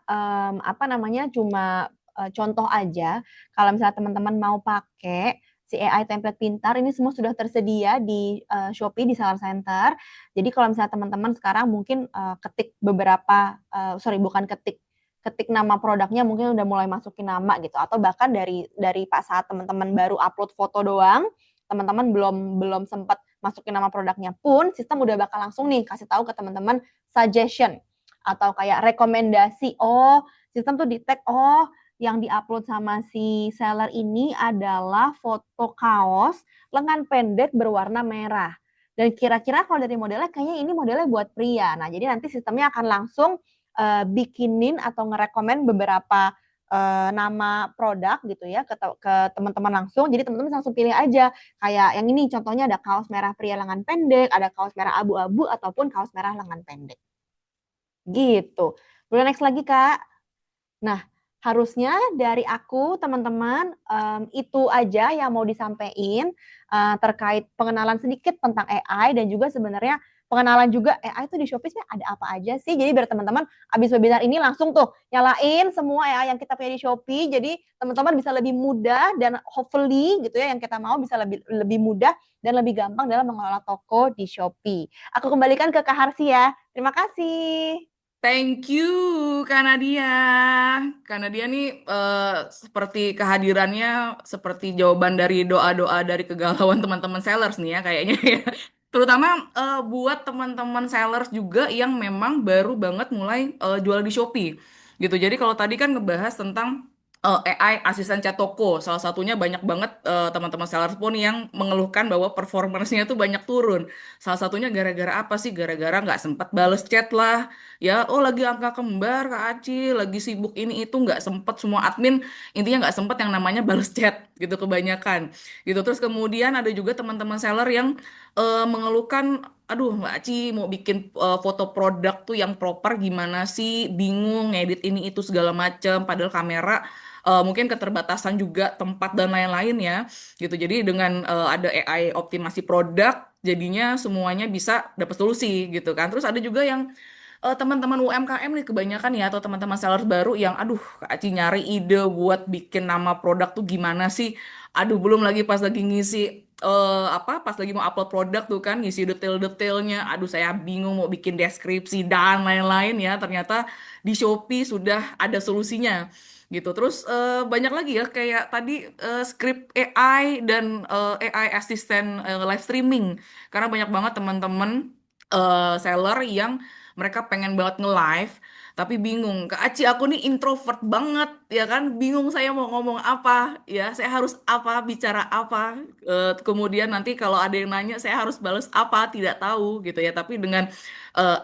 apa namanya cuma contoh aja. Kalau misalnya teman-teman mau pakai si AI template pintar, ini semua sudah tersedia di Shopee di Seller Center. Jadi kalau misalnya teman-teman sekarang mungkin ketik beberapa, sorry bukan ketik, ketik nama produknya mungkin udah mulai masukin nama gitu, atau bahkan dari pas saat teman-teman baru upload foto doang, teman-teman belum sempat masukin nama produknya pun, sistem udah bakal langsung nih kasih tahu ke teman-teman suggestion atau kayak rekomendasi. Oh, sistem tuh di-tag, oh yang di-upload sama si seller ini adalah foto kaos lengan pendek berwarna merah. Dan kira-kira kalau dari modelnya kayaknya ini modelnya buat pria. Nah, jadi nanti sistemnya akan langsung bikinin atau ngerekomen beberapa nama produk gitu ya ke teman-teman langsung. Jadi teman-teman langsung pilih aja. Kayak yang ini contohnya ada kaos merah pria lengan pendek, ada kaos merah abu-abu ataupun kaos merah lengan pendek. Gitu. Boleh next lagi, Kak? Nah, harusnya dari aku, teman-teman, itu aja yang mau disampaikan terkait pengenalan sedikit tentang AI dan juga sebenarnya pengenalan juga AI itu di Shopee sih ada apa aja sih. Jadi biar teman-teman habis webinar ini langsung tuh nyalain semua AI yang kita punya di Shopee. Jadi teman-teman bisa lebih mudah dan hopefully gitu ya yang kita mau bisa lebih mudah dan lebih gampang dalam mengelola toko di Shopee. Aku kembalikan ke Kak Harsi ya. Terima kasih. Thank you, Kak Nadia. Kak Nadia nih seperti kehadirannya seperti jawaban dari doa-doa dari kegalauan teman-teman sellers nih ya kayaknya ya. Terutama buat teman-teman sellers juga yang memang baru banget mulai jual di Shopee gitu. Jadi kalau tadi kan ngebahas tentang AI asisten chat toko, salah satunya banyak banget teman-teman sellers pun yang mengeluhkan bahwa performance-nya tuh banyak turun. Salah satunya gara-gara apa sih? Gara-gara nggak sempat bales chat lah ya, oh lagi angka kembar Kak Aci, lagi sibuk ini itu nggak sempet, semua admin intinya nggak sempet yang namanya balas chat gitu kebanyakan gitu. Terus kemudian ada juga teman-teman seller yang mengeluhkan, aduh Mbak Aci mau bikin foto produk tuh yang proper gimana sih, bingung ngedit ini itu segala macem, padahal kamera mungkin keterbatasan juga tempat dan lain-lain ya gitu. Jadi dengan ada AI optimasi produk jadinya semuanya bisa dapat solusi gitu kan. Terus ada juga yang teman-teman UMKM nih kebanyakan ya atau teman-teman seller baru yang aduh Kak Aci nyari ide buat bikin nama produk tuh gimana sih, aduh belum lagi pas lagi ngisi pas lagi mau upload produk tuh kan ngisi detail-detailnya, aduh saya bingung mau bikin deskripsi dan lain-lain ya, ternyata di Shopee sudah ada solusinya gitu. Terus banyak lagi ya kayak tadi script AI dan AI asisten live streaming, karena banyak banget teman-teman seller yang mereka pengen banget nge-live tapi bingung, Kak Aci aku nih introvert banget ya kan, bingung saya mau ngomong apa ya, saya harus apa, bicara apa. Kemudian nanti kalau ada yang nanya saya harus balas apa, tidak tahu gitu ya. Tapi dengan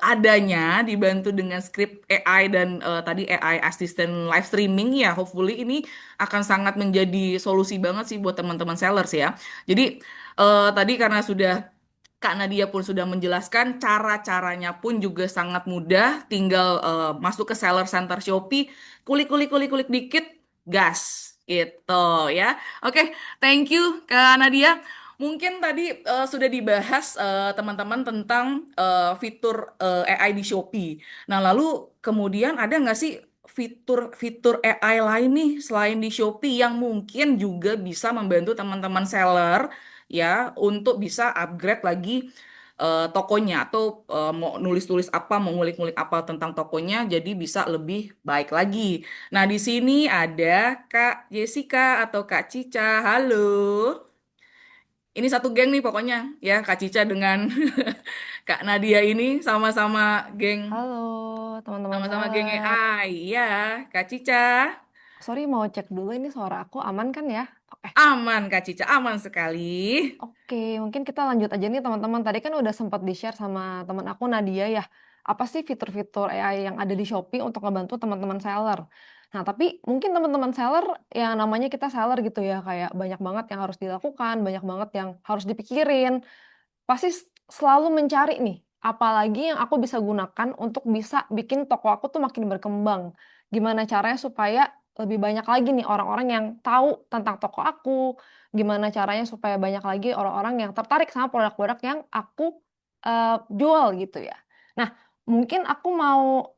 adanya dibantu dengan script AI dan tadi AI assistant live streaming ya, hopefully ini akan sangat menjadi solusi banget sih buat teman-teman sellers ya. Jadi tadi karena sudah Kak Nadia pun sudah menjelaskan, cara-caranya pun juga sangat mudah. Tinggal masuk ke seller center Shopee, kulik-kulik dikit, gas gitu ya. Oke, thank you Kak Nadia. Mungkin tadi sudah dibahas teman-teman tentang fitur AI di Shopee. Nah, lalu kemudian ada nggak sih fitur-fitur AI lain nih selain di Shopee yang mungkin juga bisa membantu teman-teman seller ya untuk bisa upgrade lagi tokonya, atau mau nulis-nulis apa, mau ngulik-ngulik apa tentang tokonya jadi bisa lebih baik lagi. Nah, di sini ada Kak Jessica atau Kak Cica. Halo. Ini satu geng nih pokoknya ya, Kak Cica dengan Kak Nadia ini sama-sama geng, Halo teman-teman sama-sama geng seller. AI. Ya, Kak Cica. Sorry mau cek dulu ini suara aku aman kan ya? Oke. Aman Kak Cica, aman sekali. Oke, mungkin kita lanjut aja nih teman-teman. Tadi kan udah sempat di-share sama teman aku Nadia ya. Apa sih fitur-fitur AI yang ada di Shopee untuk ngebantu teman-teman seller? Nah, tapi mungkin teman-teman seller yang namanya kita seller gitu ya, kayak banyak banget yang harus dilakukan, banyak banget yang harus dipikirin. Pasti selalu mencari nih apalagi yang aku bisa gunakan untuk bisa bikin toko aku tuh makin berkembang. Gimana caranya supaya lebih banyak lagi nih orang-orang yang tahu tentang toko aku, gimana caranya supaya banyak lagi orang-orang yang tertarik sama produk-produk yang aku, jual gitu ya. Nah, mungkin aku mau,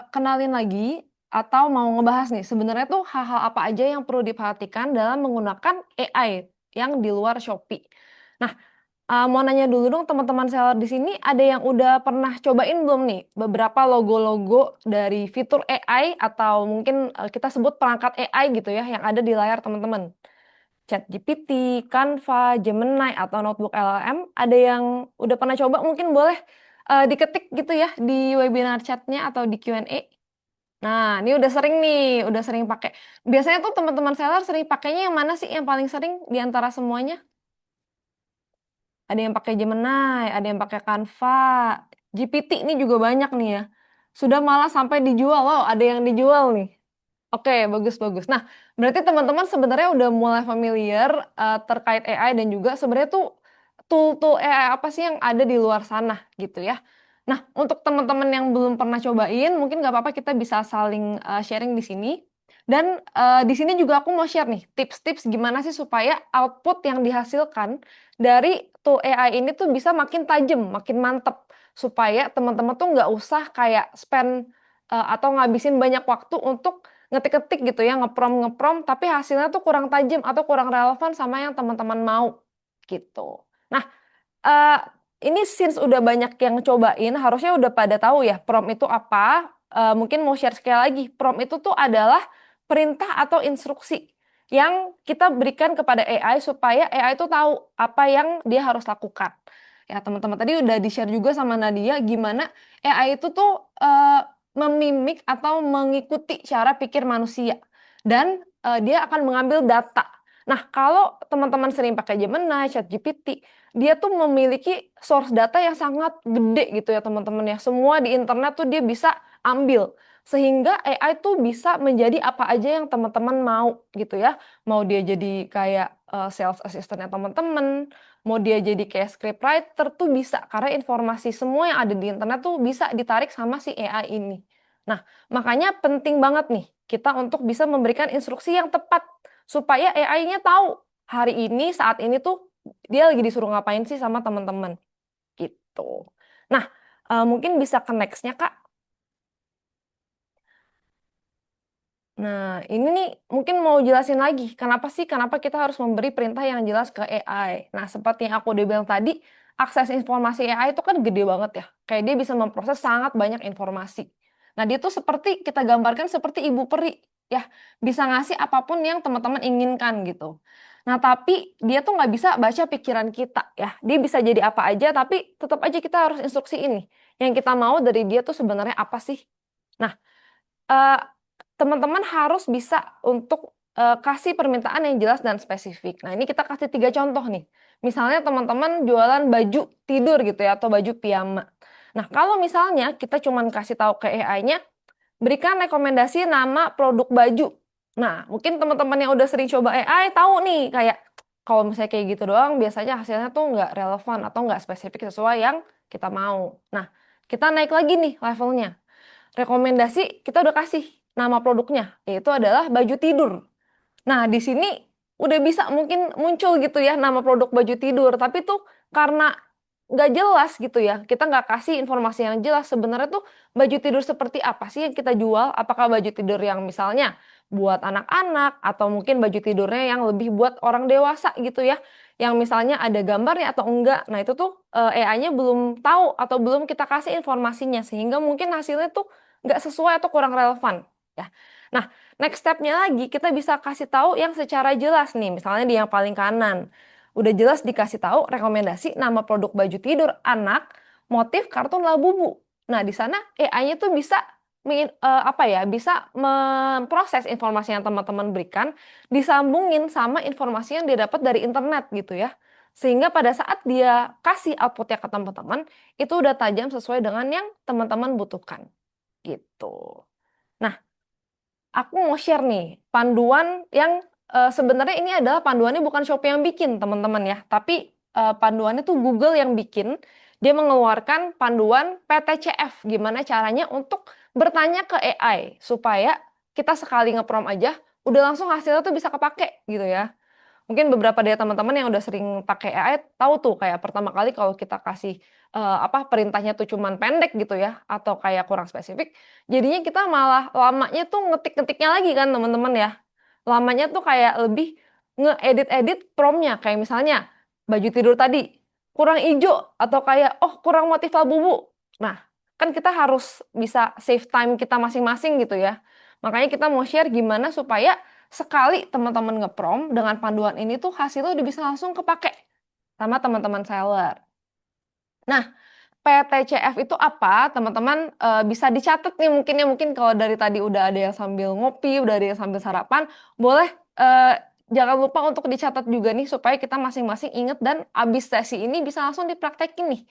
kenalin lagi atau mau ngebahas nih, sebenarnya tuh hal-hal apa aja yang perlu diperhatikan dalam menggunakan AI yang di luar Shopee. Nah, mau nanya dulu dong teman-teman seller di sini ada yang udah pernah cobain belum nih beberapa logo-logo dari fitur AI atau mungkin, kita sebut perangkat AI gitu ya yang ada di layar teman-teman? ChatGPT, Canva, Gemini, atau notebook LLM, ada yang udah pernah coba mungkin boleh, diketik gitu ya di webinar chat-nya atau di Q&A. Nah, ini udah sering nih, udah sering pakai. Biasanya tuh teman-teman seller sering pakainya yang mana sih yang paling sering di antara semuanya? Ada yang pakai Gemini, ada yang pakai Canva, GPT ini juga banyak nih ya. Sudah malah sampai dijual, wow ada yang dijual nih. Oke, bagus bagus. Nah, berarti teman-teman sebenarnya udah mulai familiar, terkait AI dan juga sebenarnya tuh tool-tool AI apa sih yang ada di luar sana gitu ya. Nah, untuk teman-teman yang belum pernah cobain, mungkin nggak apa-apa kita bisa saling, sharing di sini. Dan, di sini juga aku mau share nih tips-tips gimana sih supaya output yang dihasilkan dari tool AI ini tuh bisa makin tajam, makin mantep. Supaya teman-teman tuh nggak usah kayak spend, atau ngabisin banyak waktu untuk ngetik-ngetik gitu ya, nge-prompt tapi hasilnya tuh kurang tajam atau kurang relevan sama yang teman-teman mau, gitu. Nah, Eee, ini since udah banyak yang cobain, harusnya udah pada tahu ya prompt itu apa, mungkin mau share sekali lagi, prompt itu tuh adalah perintah atau instruksi yang kita berikan kepada AI supaya AI itu tahu apa yang dia harus lakukan. Ya teman-teman tadi udah di-share juga sama Nadia gimana AI itu tuh, memimik atau mengikuti cara pikir manusia dan, dia akan mengambil data. Nah kalau teman-teman sering pakai Gemini, ChatGPT, dia tuh memiliki source data yang sangat gede gitu ya teman-teman ya. Semua di internet tuh dia bisa ambil. Sehingga AI tuh bisa menjadi apa aja yang teman-teman mau gitu ya. Mau dia jadi kayak sales assistant-nya teman-teman, mau dia jadi kayak scriptwriter tuh bisa. Karena informasi semua yang ada di internet tuh bisa ditarik sama si AI ini. Nah, makanya penting banget nih kita untuk bisa memberikan instruksi yang tepat supaya AI-nya tahu hari ini saat ini tuh dia lagi disuruh ngapain sih sama teman-teman, gitu. Nah, mungkin bisa ke next-nya, Kak. Nah, ini nih mungkin mau jelasin lagi, kenapa kita harus memberi perintah yang jelas ke AI. Nah, seperti yang aku udah bilang tadi, akses informasi AI itu kan gede banget ya, kayak dia bisa memproses sangat banyak informasi. Nah, dia tuh seperti kita gambarkan seperti ibu peri, ya, bisa ngasih apapun yang teman-teman inginkan gitu. Nah, tapi dia tuh nggak bisa baca pikiran kita ya, dia bisa jadi apa aja tapi tetap aja kita harus instruksi ini. Yang kita mau dari dia tuh sebenarnya apa sih? Nah, Eee, teman-teman harus bisa untuk, kasih permintaan yang jelas dan spesifik. Nah, ini kita kasih 3 contoh nih. Misalnya teman-teman jualan baju tidur gitu ya atau baju piyama. Nah, kalau misalnya kita cuman kasih tahu ke AI-nya, berikan rekomendasi nama produk baju. Nah, mungkin teman-teman yang udah sering coba AI tahu nih kayak, kalau misalnya kayak gitu doang biasanya hasilnya tuh nggak relevan atau nggak spesifik sesuai yang kita mau. Nah, kita naik lagi nih levelnya. Rekomendasi kita udah kasih nama produknya, yaitu adalah baju tidur. Nah, di sini udah bisa mungkin muncul gitu ya nama produk baju tidur, tapi tuh karena nggak jelas gitu ya, kita nggak kasih informasi yang jelas sebenarnya tuh baju tidur seperti apa sih yang kita jual, apakah baju tidur yang misalnya buat anak-anak atau mungkin baju tidurnya yang lebih buat orang dewasa gitu ya, yang misalnya ada gambarnya atau enggak. Nah, itu tuh, AI-nya belum tahu atau belum kita kasih informasinya sehingga mungkin hasilnya tuh nggak sesuai atau kurang relevan ya. Nah, next step-nya lagi kita bisa kasih tahu yang secara jelas nih, misalnya di yang paling kanan. Udah jelas dikasih tahu rekomendasi nama produk baju tidur anak, motif kartun Labubu. Nah, di sana AI-nya tuh bisa apa ya, bisa memproses informasi yang teman-teman berikan, disambungin sama informasi yang dia dapat dari internet gitu ya. Sehingga pada saat dia kasih output-nya ke teman-teman, itu udah tajam sesuai dengan yang teman-teman butuhkan, gitu. Nah, aku mau share nih, panduan yang, sebenarnya ini adalah panduannya bukan Shopee yang bikin teman-teman ya, tapi, panduannya tuh Google yang bikin. dia mengeluarkan panduan PTCF, gimana caranya untuk bertanya ke AI supaya kita sekali nge-prompt aja udah langsung hasilnya tuh bisa kepake gitu ya. Mungkin beberapa dari teman-teman yang udah sering pakai AI tahu tuh kayak pertama kali kalau kita kasih, perintahnya tuh cuman pendek gitu ya atau kayak kurang spesifik, jadinya kita malah lamanya tuh ngetik-ngetiknya lagi kan teman-teman ya. Lamanya tuh kayak lebih ngedit-edit prompt-nya kayak misalnya, baju tidur tadi, kurang ijo atau kayak, "Oh kurang motif labubu." Nah, kan kita harus bisa save time kita masing-masing gitu ya. Makanya kita mau share gimana supaya sekali teman-teman nge-prompt dengan panduan ini tuh hasilnya udah bisa langsung kepake sama teman-teman seller. Nah, PTCF itu apa? Teman-teman, bisa dicatat nih mungkin kalau dari tadi udah ada yang sambil ngopi, udah ada yang sambil sarapan, boleh, jangan lupa untuk dicatat juga nih supaya kita masing-masing inget dan abis sesi ini bisa langsung dipraktekin nih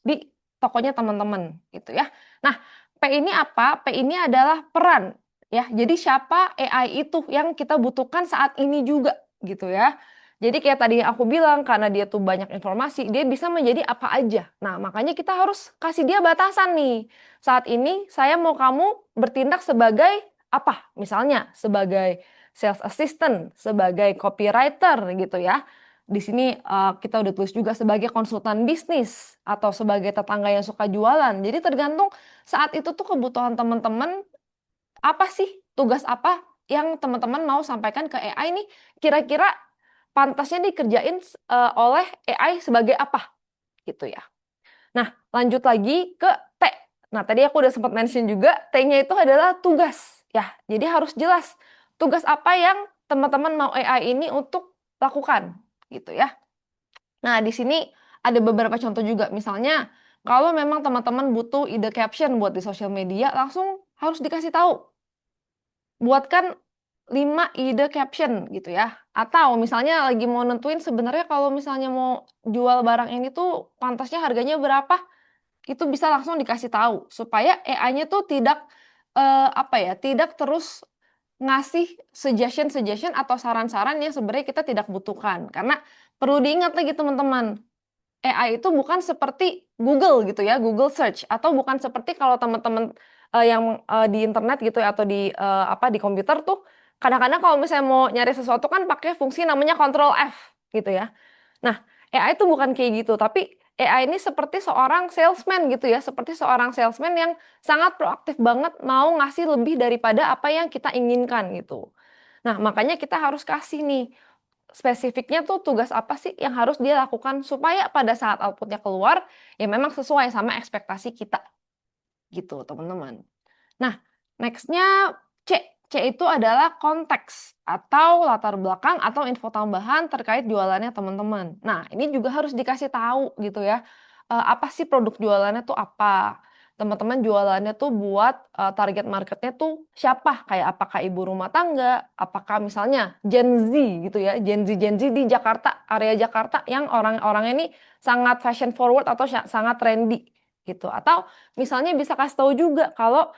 di tokonya teman-teman gitu ya. Nah, P ini apa? P ini adalah peran ya. Jadi siapa AI itu yang kita butuhkan saat ini juga gitu ya. Jadi kayak tadi aku bilang karena dia tuh banyak informasi, dia bisa menjadi apa aja. Nah, makanya kita harus kasih dia batasan nih. Saat ini saya mau kamu bertindak sebagai apa? Misalnya sebagai sales assistant, sebagai copywriter gitu ya. Di sini, kita udah tulis juga sebagai konsultan bisnis atau sebagai tetangga yang suka jualan. Jadi tergantung saat itu tuh kebutuhan teman-teman, apa sih, tugas apa yang teman-teman mau sampaikan ke AI nih, kira-kira pantasnya dikerjain oleh AI sebagai apa, gitu ya. Nah, lanjut lagi ke T. Nah, tadi aku udah sempat mention juga, T-nya itu adalah tugas, ya. Jadi harus jelas, tugas apa yang teman-teman mau AI ini untuk lakukan, gitu ya. Nah, di sini ada beberapa contoh juga. Misalnya, kalau memang teman-teman butuh ide caption buat di sosial media, langsung harus dikasih tahu. Buatkan 5 ide caption gitu ya. Atau misalnya lagi mau nentuin sebenarnya kalau misalnya mau jual barang ini tuh pantasnya harganya berapa, itu bisa langsung dikasih tahu. Supaya AI-nya tuh tidak, tidak terus ngasih suggestion-suggestion atau saran-saran yang sebenarnya kita tidak butuhkan. Karena perlu diingat lagi teman-teman, AI itu bukan seperti Google gitu ya, Google Search atau bukan seperti kalau teman-teman, yang, di internet gitu ya atau di komputer tuh kadang-kadang kalau misalnya mau nyari sesuatu kan pakai fungsi namanya Control F gitu ya. Nah, AI itu bukan kayak gitu, tapi AI ini seperti seorang salesman gitu ya, seperti seorang salesman yang sangat proaktif banget mau ngasih lebih daripada apa yang kita inginkan gitu. Nah, makanya kita harus kasih nih spesifiknya tuh tugas apa sih yang harus dia lakukan supaya pada saat outputnya keluar, ya memang sesuai sama ekspektasi kita, gitu teman-teman. Nah, nextnya C. C itu adalah konteks atau latar belakang atau info tambahan terkait jualannya teman-teman. Nah, ini juga harus dikasih tahu gitu ya, apa sih produk jualannya tuh apa. Teman-teman jualannya tuh buat, target marketnya tuh siapa, kayak apakah ibu rumah tangga, apakah misalnya Gen Z gitu ya, Gen Z di Jakarta, area Jakarta yang orang-orangnya ini sangat fashion forward atau sangat trendy gitu. Atau misalnya bisa kasih tahu juga kalau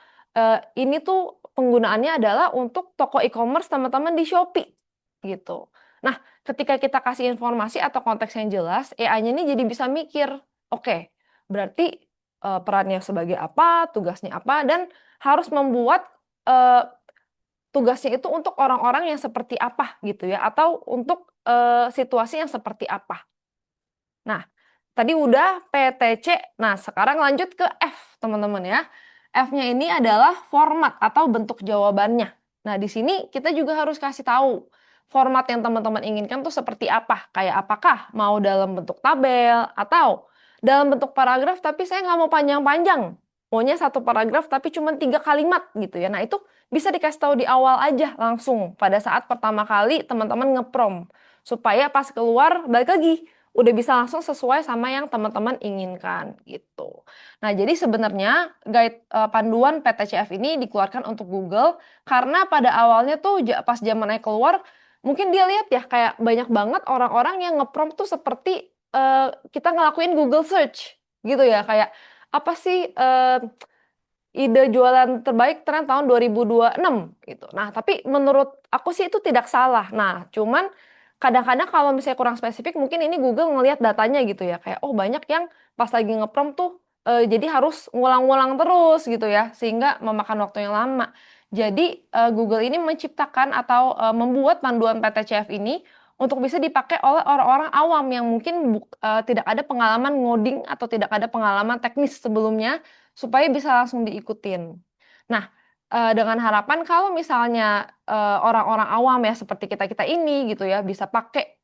ini tuh penggunaannya adalah untuk toko e-commerce teman-teman di Shopee, gitu. Nah, ketika kita kasih informasi atau konteks yang jelas, AI-nya ini jadi bisa mikir, oke, berarti, perannya sebagai apa, tugasnya apa, dan harus membuat, eee, tugasnya itu untuk orang-orang yang seperti apa, gitu ya, atau untuk, situasi yang seperti apa. Nah, tadi udah P, T, C. Nah, sekarang lanjut ke F, teman-teman ya. F-nya ini adalah format atau bentuk jawabannya. Nah, di sini kita juga harus kasih tahu format yang teman-teman inginkan tuh seperti apa. Kayak apakah mau dalam bentuk tabel atau dalam bentuk paragraf tapi saya nggak mau panjang-panjang. Maunya satu paragraf tapi cuma 3 kalimat gitu ya. Nah, itu bisa dikasih tahu di awal aja langsung pada saat pertama kali teman-teman nge-prompt. Supaya pas keluar balik lagi udah bisa langsung sesuai sama yang teman-teman inginkan gitu. Nah, jadi sebenarnya guide, panduan PTCF ini dikeluarkan untuk Google karena pada awalnya tuh pas zamannya keluar mungkin dia lihat ya kayak banyak banget orang-orang yang nge-prompt tuh seperti, kita ngelakuin Google Search gitu ya kayak apa sih, ide jualan terbaik tren tahun 2026 gitu. Nah, tapi menurut aku sih itu tidak salah. Nah, cuman kadang-kadang kalau misalnya kurang spesifik mungkin ini Google ngelihat datanya gitu ya, kayak, oh banyak yang pas lagi nge-prompt tuh, jadi harus ngulang-ngulang terus gitu ya, sehingga memakan waktu yang lama. Jadi, Google ini menciptakan atau, membuat panduan PTCF ini untuk bisa dipakai oleh orang-orang awam yang mungkin tidak ada pengalaman ngoding atau tidak ada pengalaman teknis sebelumnya, supaya bisa langsung diikutin. Nah, dengan harapan kalau misalnya, orang-orang awam ya seperti kita-kita ini gitu ya, bisa pakai,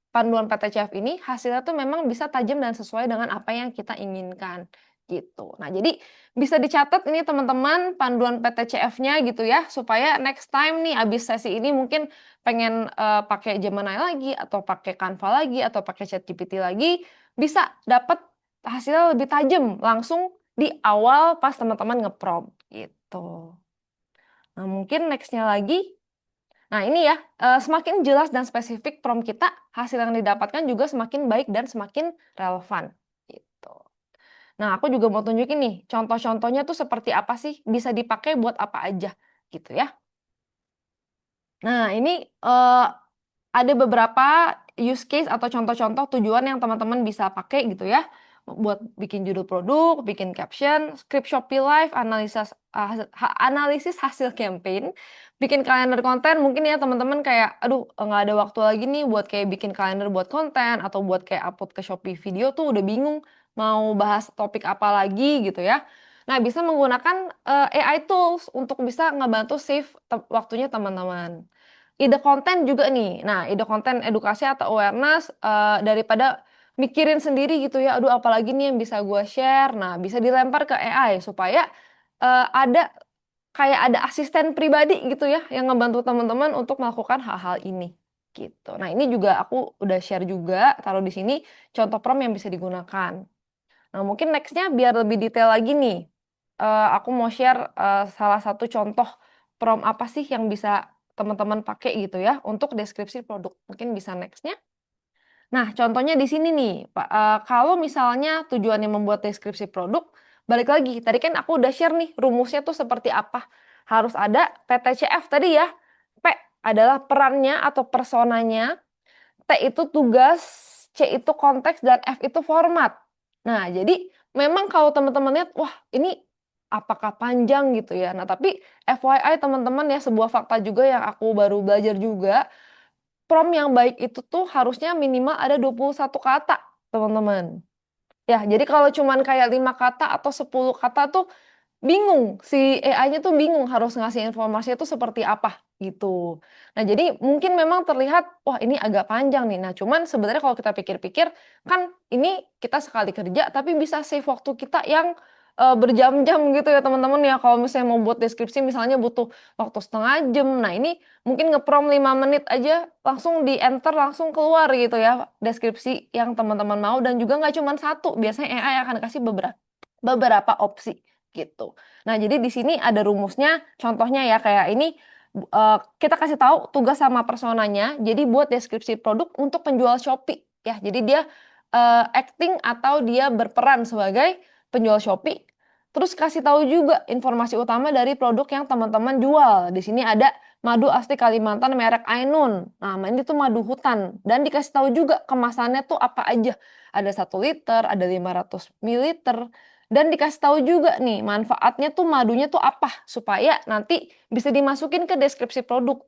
panduan PTCF ini, hasilnya tuh memang bisa tajam dan sesuai dengan apa yang kita inginkan, gitu. Nah, jadi bisa dicatat ini teman-teman panduan PTCF-nya gitu ya, supaya next time nih abis sesi ini mungkin pengen, pakai Gemini lagi, atau pakai Canva lagi, atau pakai ChatGPT lagi, bisa dapat hasilnya lebih tajam langsung di awal pas teman-teman nge-prompt, gitu. Nah, mungkin next-nya lagi, nah ini ya, semakin jelas dan spesifik prompt kita, hasil yang didapatkan juga semakin baik dan semakin relevan, gitu. Nah, aku juga mau tunjukin nih, contoh-contohnya tuh seperti apa sih, bisa dipakai buat apa aja, gitu ya. Nah, ini, ada beberapa use case atau contoh-contoh tujuan yang teman-teman bisa pakai gitu ya, buat bikin judul produk, bikin caption, script Shopee Live, analisis hasil campaign, bikin kalender konten. Mungkin ya teman-teman kayak, aduh nggak ada waktu lagi nih buat kayak bikin kalender buat konten atau buat kayak upload ke Shopee video tuh udah bingung mau bahas topik apa lagi gitu ya. Nah, bisa menggunakan, AI tools untuk bisa ngebantu save waktunya teman-teman. Ide konten juga nih. Nah, ide konten edukasi atau awareness, daripada mikirin sendiri gitu ya, aduh apalagi nih yang bisa gue share. Nah, bisa dilempar ke AI supaya, ada kayak ada asisten pribadi gitu ya, yang ngebantu teman-teman untuk melakukan hal-hal ini, gitu. Nah, ini juga aku udah share juga, taruh di sini contoh prompt yang bisa digunakan. Nah, mungkin next-nya biar lebih detail lagi nih, aku mau share, salah satu contoh prompt apa sih yang bisa teman-teman pakai gitu ya untuk deskripsi produk. Mungkin bisa next-nya. Nah, contohnya di sini nih, kalau misalnya tujuannya membuat deskripsi produk, balik lagi, tadi kan aku udah share nih rumusnya tuh seperti apa. Harus ada PTCF tadi ya. P adalah perannya atau personanya, T itu tugas, C itu konteks, dan F itu format. Nah, jadi memang kalau teman-teman lihat, wah ini apakah panjang gitu ya. Nah, tapi FYI teman-teman ya, sebuah fakta juga yang aku baru belajar juga, prompt yang baik itu tuh harusnya minimal ada 21 kata, teman-teman. Ya, jadi kalau cuman kayak 5 kata atau 10 kata tuh bingung, si AI-nya tuh bingung harus ngasih informasinya tuh seperti apa, gitu. Nah, jadi mungkin memang terlihat, wah ini agak panjang nih. Nah, cuman sebenarnya kalau kita pikir-pikir, kan ini kita sekali kerja tapi bisa save waktu kita yang, berjam-jam gitu ya teman-teman ya. Kalau misalnya mau buat deskripsi misalnya butuh waktu setengah jam. Nah, ini mungkin nge-prompt 5 menit aja langsung di-enter, langsung keluar gitu ya deskripsi yang teman-teman mau, dan juga nggak cuman satu, biasanya AI akan kasih beberapa opsi. Gitu. Nah, jadi di sini ada rumusnya, contohnya ya kayak ini, kita kasih tahu tugas sama personanya, jadi buat deskripsi produk untuk penjual Shopee ya. Jadi dia, acting atau dia berperan sebagai penjual Shopee, terus kasih tahu juga informasi utama dari produk yang teman-teman jual. Di sini ada madu asli Kalimantan merek Ainun. Nah, ini tuh madu hutan, dan dikasih tahu juga kemasannya tuh apa aja. Ada 1 liter, ada 500 mililiter. Dan dikasih tahu juga nih manfaatnya tuh madunya tuh apa, supaya nanti bisa dimasukin ke deskripsi produk.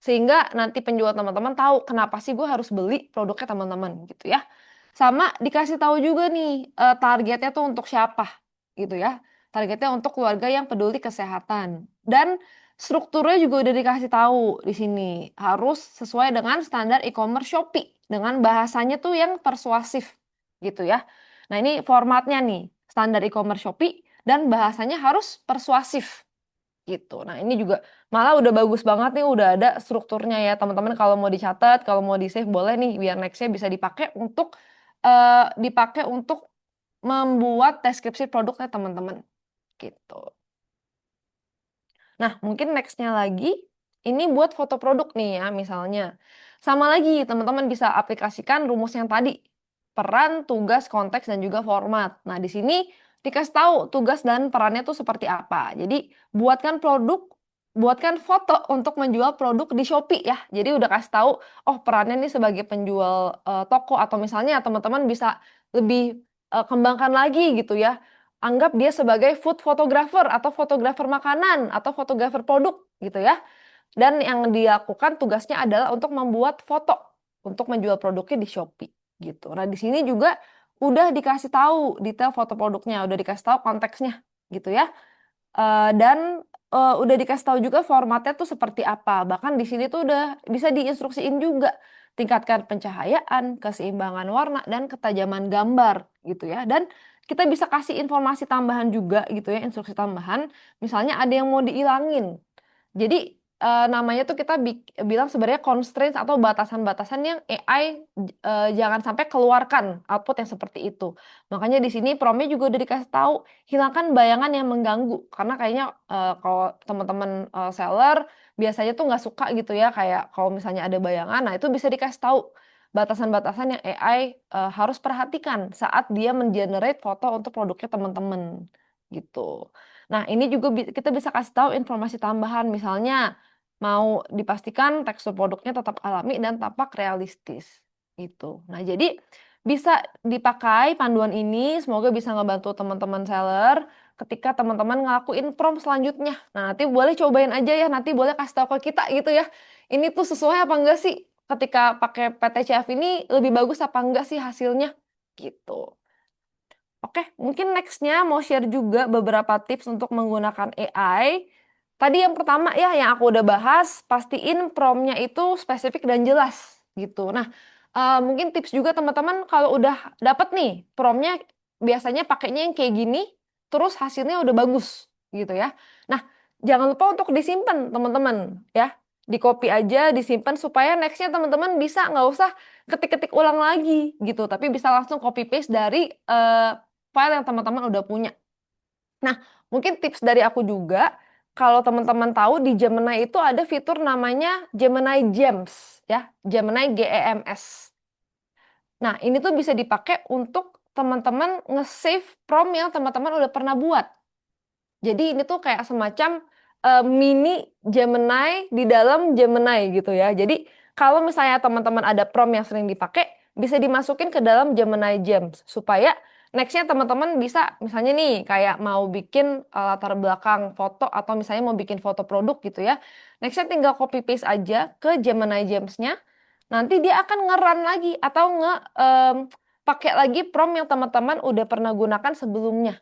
Sehingga nanti penjual teman-teman tahu kenapa sih gue harus beli produknya teman-teman gitu ya. Sama dikasih tahu juga nih, targetnya tuh untuk siapa gitu ya. Targetnya untuk keluarga yang peduli kesehatan. Dan strukturnya juga udah dikasih tahu di sini. Harus sesuai dengan standar e-commerce Shopee dengan bahasanya tuh yang persuasif gitu ya. Nah, ini formatnya nih, standar e-commerce Shopee dan bahasanya harus persuasif gitu. Nah, ini juga malah udah bagus banget nih, udah ada strukturnya ya teman-teman. Kalau mau dicatat, kalau mau di-save boleh nih biar next-nya bisa dipakai untuk membuat deskripsi produknya teman-teman gitu. Nah, mungkin next-nya lagi, ini buat foto produk nih ya misalnya. Sama lagi teman-teman bisa aplikasikan rumus yang tadi, peran, tugas, konteks, dan juga format. Nah, di sini dikasih tahu tugas dan perannya tuh seperti apa. Jadi, buatkan produk buatkan foto untuk menjual produk di Shopee ya. Jadi udah kasih tahu, oh perannya nih sebagai penjual toko, atau misalnya teman-teman bisa lebih kembangkan lagi gitu ya. Anggap dia sebagai food photographer atau fotografer makanan atau fotografer produk gitu ya. Dan yang dilakukan tugasnya adalah untuk membuat foto untuk menjual produknya di Shopee gitu. Nah, di sini juga udah dikasih tahu detail foto produknya, udah dikasih tahu konteksnya gitu ya. Dan udah dikasih tahu juga formatnya tuh seperti apa. Bahkan di sini tuh udah bisa diinstruksiin juga, tingkatkan pencahayaan, keseimbangan warna, dan ketajaman gambar gitu ya. Dan kita bisa kasih informasi tambahan juga gitu ya, instruksi tambahan. Misalnya ada yang mau dihilangin. Jadi, namanya tuh kita bilang sebenarnya constraints atau batasan-batasan yang AI jangan sampai keluarkan output yang seperti itu. Makanya di sini prompt-nya juga udah dikasih tahu, hilangkan bayangan yang mengganggu. Karena kayaknya, kalau teman-teman, seller biasanya tuh nggak suka gitu ya, kayak kalau misalnya ada bayangan, nah itu bisa dikasih tahu batasan-batasan yang AI, harus perhatikan saat dia men-generate foto untuk produknya teman-teman, gitu. Nah, ini juga kita bisa kasih tahu informasi tambahan, misalnya mau dipastikan tekstur produknya tetap alami dan tampak realistis, gitu. Nah, jadi bisa dipakai panduan ini, semoga bisa ngebantu teman-teman seller ketika teman-teman ngelakuin prompt selanjutnya. Nah, nanti boleh cobain aja ya, nanti boleh kasih tahu ke kita gitu ya. Ini tuh sesuai apa enggak sih? Ketika pakai PTCF ini lebih bagus apa enggak sih hasilnya? Gitu. Oke, mungkin next-nya mau share juga beberapa tips untuk menggunakan AI. Tadi yang pertama ya, yang aku udah bahas, pastiin prompt-nya itu spesifik dan jelas gitu. Nah, mungkin tips juga teman-teman kalau udah dapet nih prompt-nya, biasanya pakainya yang kayak gini, terus hasilnya udah bagus gitu ya. Nah, jangan lupa untuk disimpan teman-teman ya. Di-copy aja, disimpan supaya next-nya teman-teman bisa nggak usah ketik-ketik ulang lagi gitu, tapi bisa langsung copy paste dari file yang teman-teman udah punya. Nah, mungkin tips dari aku juga, kalau teman-teman tahu di Gemini itu ada fitur namanya Gemini Gems ya, Gemini GEMS. Nah, ini tuh bisa dipakai untuk teman-teman nge-save prompt yang teman-teman udah pernah buat. Jadi ini tuh kayak semacam, mini Gemini di dalam Gemini gitu ya. Jadi kalau misalnya teman-teman ada prompt yang sering dipakai, bisa dimasukin ke dalam Gemini Gems supaya next-nya teman-teman bisa misalnya nih kayak mau bikin, latar belakang foto atau misalnya mau bikin foto produk gitu ya. Next-nya tinggal copy paste aja ke Gemini Gems-nya, nanti dia akan nge-run lagi atau pakai lagi prompt yang teman-teman udah pernah gunakan sebelumnya.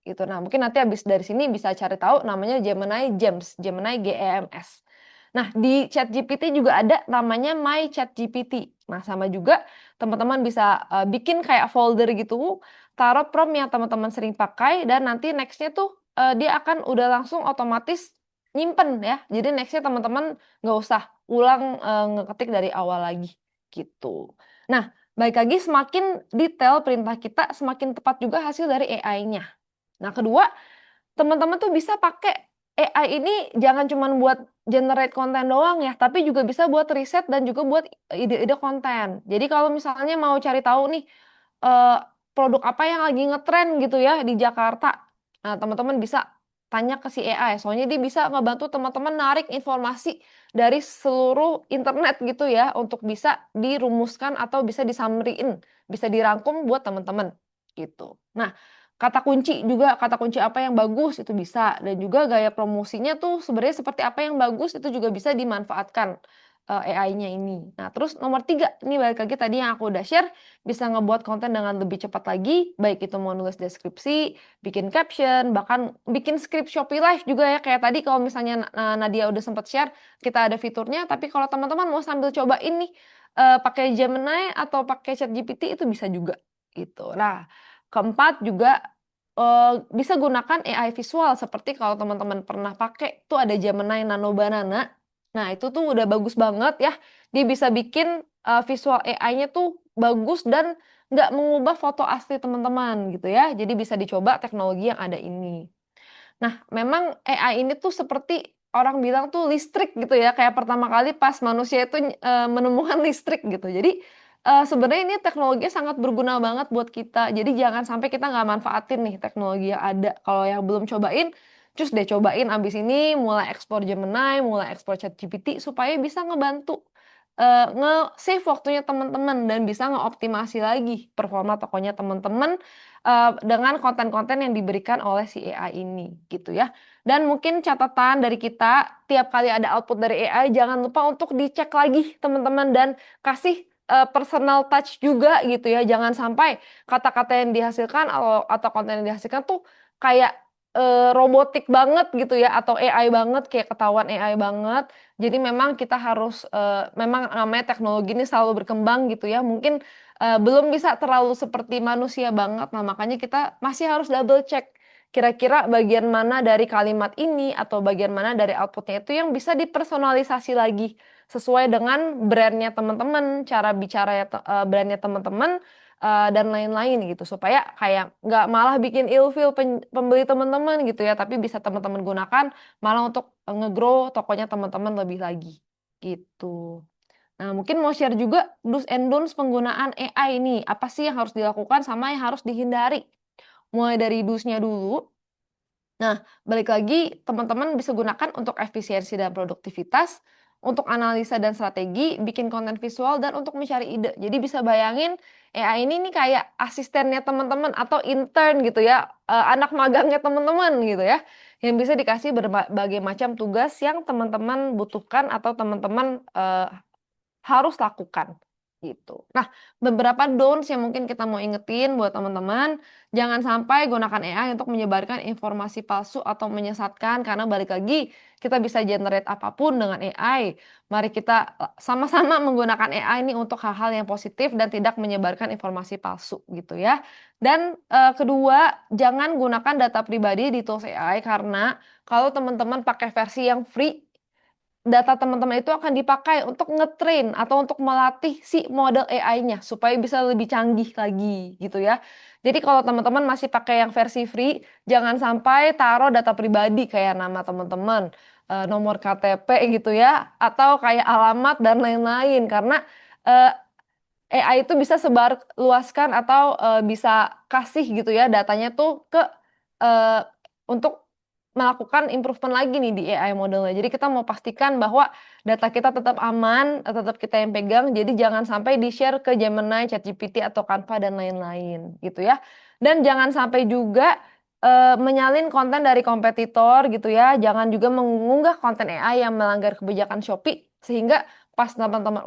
Gitu. Nah, mungkin nanti habis dari sini bisa cari tahu namanya Gemini Gems, Gemini GEMS. Nah, di ChatGPT juga ada namanya My ChatGPT. Nah, sama juga teman-teman bisa bikin kayak folder gitu, taruh prompt yang teman-teman sering pakai dan nanti next-nya tuh dia akan udah langsung otomatis nyimpen ya. Jadi next-nya teman-teman nggak usah ulang ngeketik dari awal lagi gitu. Nah, baik lagi semakin detail perintah kita, semakin tepat juga hasil dari AI-nya. Nah, kedua, teman-teman tuh bisa pakai AI ini jangan cuman buat generate konten doang ya, tapi juga bisa buat riset dan juga buat ide-ide konten. Jadi kalau misalnya mau cari tahu nih, eee, produk apa yang lagi ngetren gitu ya di Jakarta. Nah, teman-teman bisa tanya ke si AI, soalnya dia bisa ngebantu teman-teman narik informasi dari seluruh internet gitu ya, untuk bisa dirumuskan atau bisa di-summary-in, bisa dirangkum buat teman-teman, gitu. Nah, kata kunci juga, kata kunci apa yang bagus itu bisa, dan juga gaya promosinya tuh sebenarnya seperti apa yang bagus itu juga bisa dimanfaatkan, AI-nya ini. Nah, terus nomor 3 ini balik lagi tadi yang aku udah share, bisa ngebuat konten dengan lebih cepat lagi, baik itu mau nulis deskripsi, bikin caption, bahkan bikin skrip Shopee Live juga ya, kayak tadi kalau misalnya Nadia udah sempat share, kita ada fiturnya, tapi kalau teman-teman mau sambil cobain nih, pakai Gemini atau pakai ChatGPT itu bisa juga, gitu. Nah, keempat juga, bisa gunakan AI visual seperti kalau teman-teman pernah pakai tuh ada Gemini Nano Banana. Nah, itu tuh udah bagus banget ya. Dia bisa bikin, visual AI-nya tuh bagus dan nggak mengubah foto asli teman-teman gitu ya. Jadi bisa dicoba teknologi yang ada ini. Nah, memang AI ini tuh seperti orang bilang tuh listrik gitu ya, kayak pertama kali pas manusia itu menemukan listrik gitu. Jadi, sebenarnya ini teknologinya sangat berguna banget buat kita. Jadi jangan sampai kita nggak manfaatin nih teknologi yang ada. Kalau yang belum cobain, cus deh cobain abis ini mulai explore Gemini, mulai explore ChatGPT supaya bisa ngebantu nge-save waktunya teman-teman dan bisa ngeoptimasi lagi performa tokonya teman-teman dengan konten-konten yang diberikan oleh si AI ini gitu ya. Dan mungkin catatan dari kita tiap kali ada output dari AI jangan lupa untuk dicek lagi teman-teman dan kasih personal touch juga gitu ya. Jangan sampai kata-kata yang dihasilkan atau konten yang dihasilkan tuh kayak robotik banget gitu ya atau AI banget kayak ketahuan AI banget. Jadi memang kita harus memang namanya teknologi ini selalu berkembang gitu ya. Mungkin belum bisa terlalu seperti manusia banget. Nah, makanya kita masih harus double check kira-kira bagian mana dari kalimat ini atau bagian mana dari outputnya itu yang bisa dipersonalisasi lagi sesuai dengan brandnya teman-teman, cara bicara brandnya teman-teman dan lain-lain gitu supaya kayak nggak malah bikin ilfeel pembeli teman-teman gitu ya tapi bisa teman-teman gunakan malah untuk nge-grow tokonya teman-teman lebih lagi gitu. Nah mungkin mau share juga do's and don'ts penggunaan AI ini apa sih yang harus dilakukan sama yang harus dihindari mulai dari do's-nya dulu. Nah, balik lagi teman-teman bisa gunakan untuk efisiensi dan produktivitas, untuk analisa dan strategi, bikin konten visual, dan untuk mencari ide. Jadi bisa bayangin AI ini nih kayak asistennya teman-teman atau intern gitu ya, anak magangnya teman-teman gitu ya, yang bisa dikasih berbagai macam tugas yang teman-teman butuhkan atau teman-teman harus lakukan, gitu. Nah, beberapa don'ts yang mungkin kita mau ingetin buat teman-teman, jangan sampai gunakan AI untuk menyebarkan informasi palsu atau menyesatkan karena balik lagi kita bisa generate apapun dengan AI. Mari kita sama-sama menggunakan AI ini untuk hal-hal yang positif dan tidak menyebarkan informasi palsu gitu ya. Dan kedua, jangan gunakan data pribadi di tools AI karena kalau teman-teman pakai versi yang free data teman-teman itu akan dipakai untuk nge-train atau untuk melatih si model AI-nya supaya bisa lebih canggih lagi gitu ya. Jadi kalau teman-teman masih pakai yang versi free, jangan sampai taruh data pribadi kayak nama teman-teman, nomor KTP gitu ya, atau kayak alamat dan lain-lain karena AI itu bisa sebar luaskan atau bisa kasih gitu ya datanya tuh ke untuk melakukan improvement lagi nih di AI modelnya. Jadi kita mau pastikan bahwa data kita tetap aman, tetap kita yang pegang, jadi jangan sampai di-share ke Gemini, ChatGPT, atau Canva, dan lain-lain gitu ya. Dan jangan sampai juga menyalin konten dari kompetitor gitu ya, jangan juga mengunggah konten AI yang melanggar kebijakan Shopee, sehingga pas teman-teman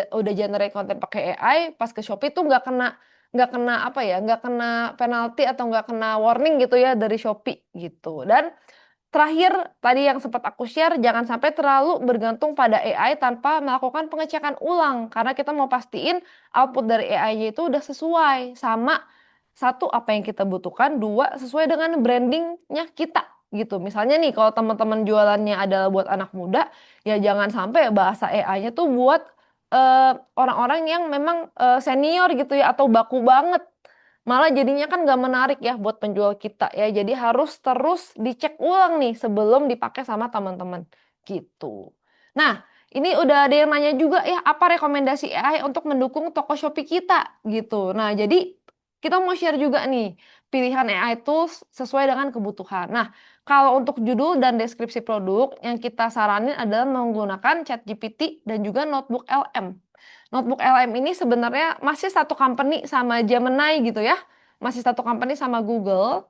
udah generate konten pakai AI, pas ke Shopee tuh nggak kena apa ya, nggak kena penalti atau nggak kena warning gitu ya dari Shopee gitu. Dan terakhir, tadi yang sempat aku share, jangan sampai terlalu bergantung pada AI tanpa melakukan pengecekan ulang. Karena kita mau pastiin output dari AI-nya itu udah sesuai sama satu, apa yang kita butuhkan, dua, sesuai dengan brandingnya kita gitu. Misalnya nih, kalau teman-teman jualannya adalah buat anak muda, ya jangan sampai bahasa AI-nya tuh buat orang-orang yang memang senior gitu ya, atau baku banget. Malah jadinya kan nggak menarik ya buat penjual kita ya. Jadi harus terus dicek ulang nih sebelum dipakai sama teman-teman gitu. Nah, ini udah ada yang nanya juga ya apa rekomendasi AI untuk mendukung toko Shopee kita gitu. Nah, jadi kita mau share juga nih pilihan AI tools sesuai dengan kebutuhan. Nah, kalau untuk judul dan deskripsi produk yang kita saranin adalah menggunakan ChatGPT dan juga Notebook LM. Notebook LM ini sebenarnya masih satu company sama Gemini gitu ya, masih satu company sama Google.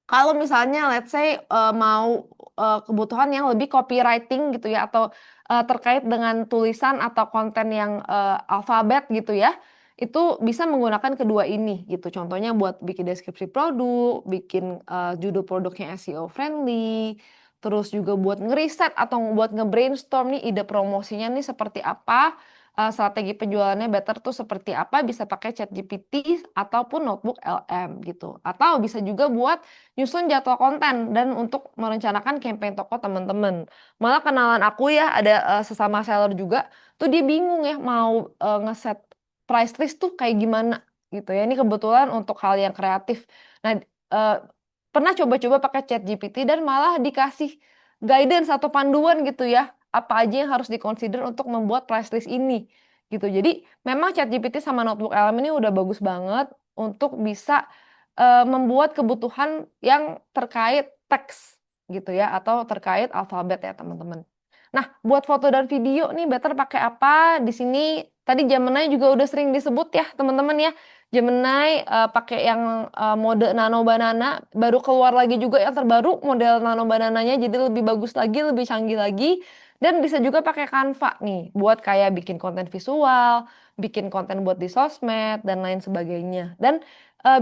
Kalau misalnya let's say, mau, kebutuhan yang lebih copywriting gitu ya atau, terkait dengan tulisan atau konten yang, alfabet gitu ya, itu bisa menggunakan kedua ini gitu. Contohnya buat bikin deskripsi produk, bikin, judul produknya SEO friendly, terus juga buat ngeriset atau buat nge-brainstorm nih ide promosinya nih seperti apa, strategi penjualannya better tuh seperti apa, bisa pakai ChatGPT ataupun Notebook LM gitu. Atau bisa juga buat nyusun jadwal konten dan untuk merencanakan campaign toko teman-teman. Malah kenalan aku ya ada, sesama seller juga, tuh dia bingung ya mau, ngeset price list tuh kayak gimana gitu ya. Ini kebetulan untuk hal yang kreatif. Nah, pernah coba-coba pakai ChatGPT dan malah dikasih guidance atau panduan gitu ya, apa aja yang harus di-consider untuk membuat price list ini gitu. Jadi memang ChatGPT sama Notebook LM ini udah bagus banget untuk bisa membuat kebutuhan yang terkait teks gitu ya, atau terkait alfabet ya teman-teman. Nah, buat foto dan video nih better pakai apa? Di sini tadi Gemini juga udah sering disebut ya teman-teman ya. Gemini pakai yang mode Nano Banana, baru keluar lagi juga yang terbaru model Nano Banananya, jadi lebih bagus lagi, lebih canggih lagi. Dan bisa juga pakai Canva nih buat kayak bikin konten visual, bikin konten buat di sosmed dan lain sebagainya. Dan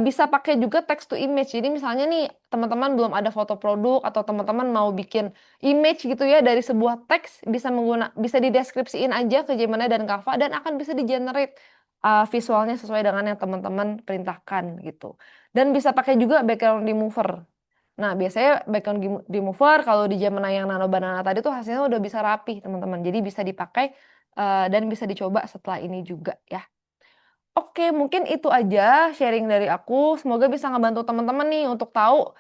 bisa pakai juga text to image. Jadi misalnya nih teman-teman belum ada foto produk atau teman-teman mau bikin image gitu ya dari sebuah teks, bisa dideskripsiin aja ke Gemini dan Canva dan akan bisa di-generate visualnya sesuai dengan yang teman-teman perintahkan gitu. Dan bisa pakai juga background remover. Nah, biasanya background remover kalau di Gemini yang Nano Banana tadi tuh hasilnya udah bisa rapih teman-teman. Jadi bisa dipakai dan bisa dicoba setelah ini juga ya. Oke, mungkin itu aja sharing dari aku. Semoga bisa ngebantu teman-teman nih untuk tahu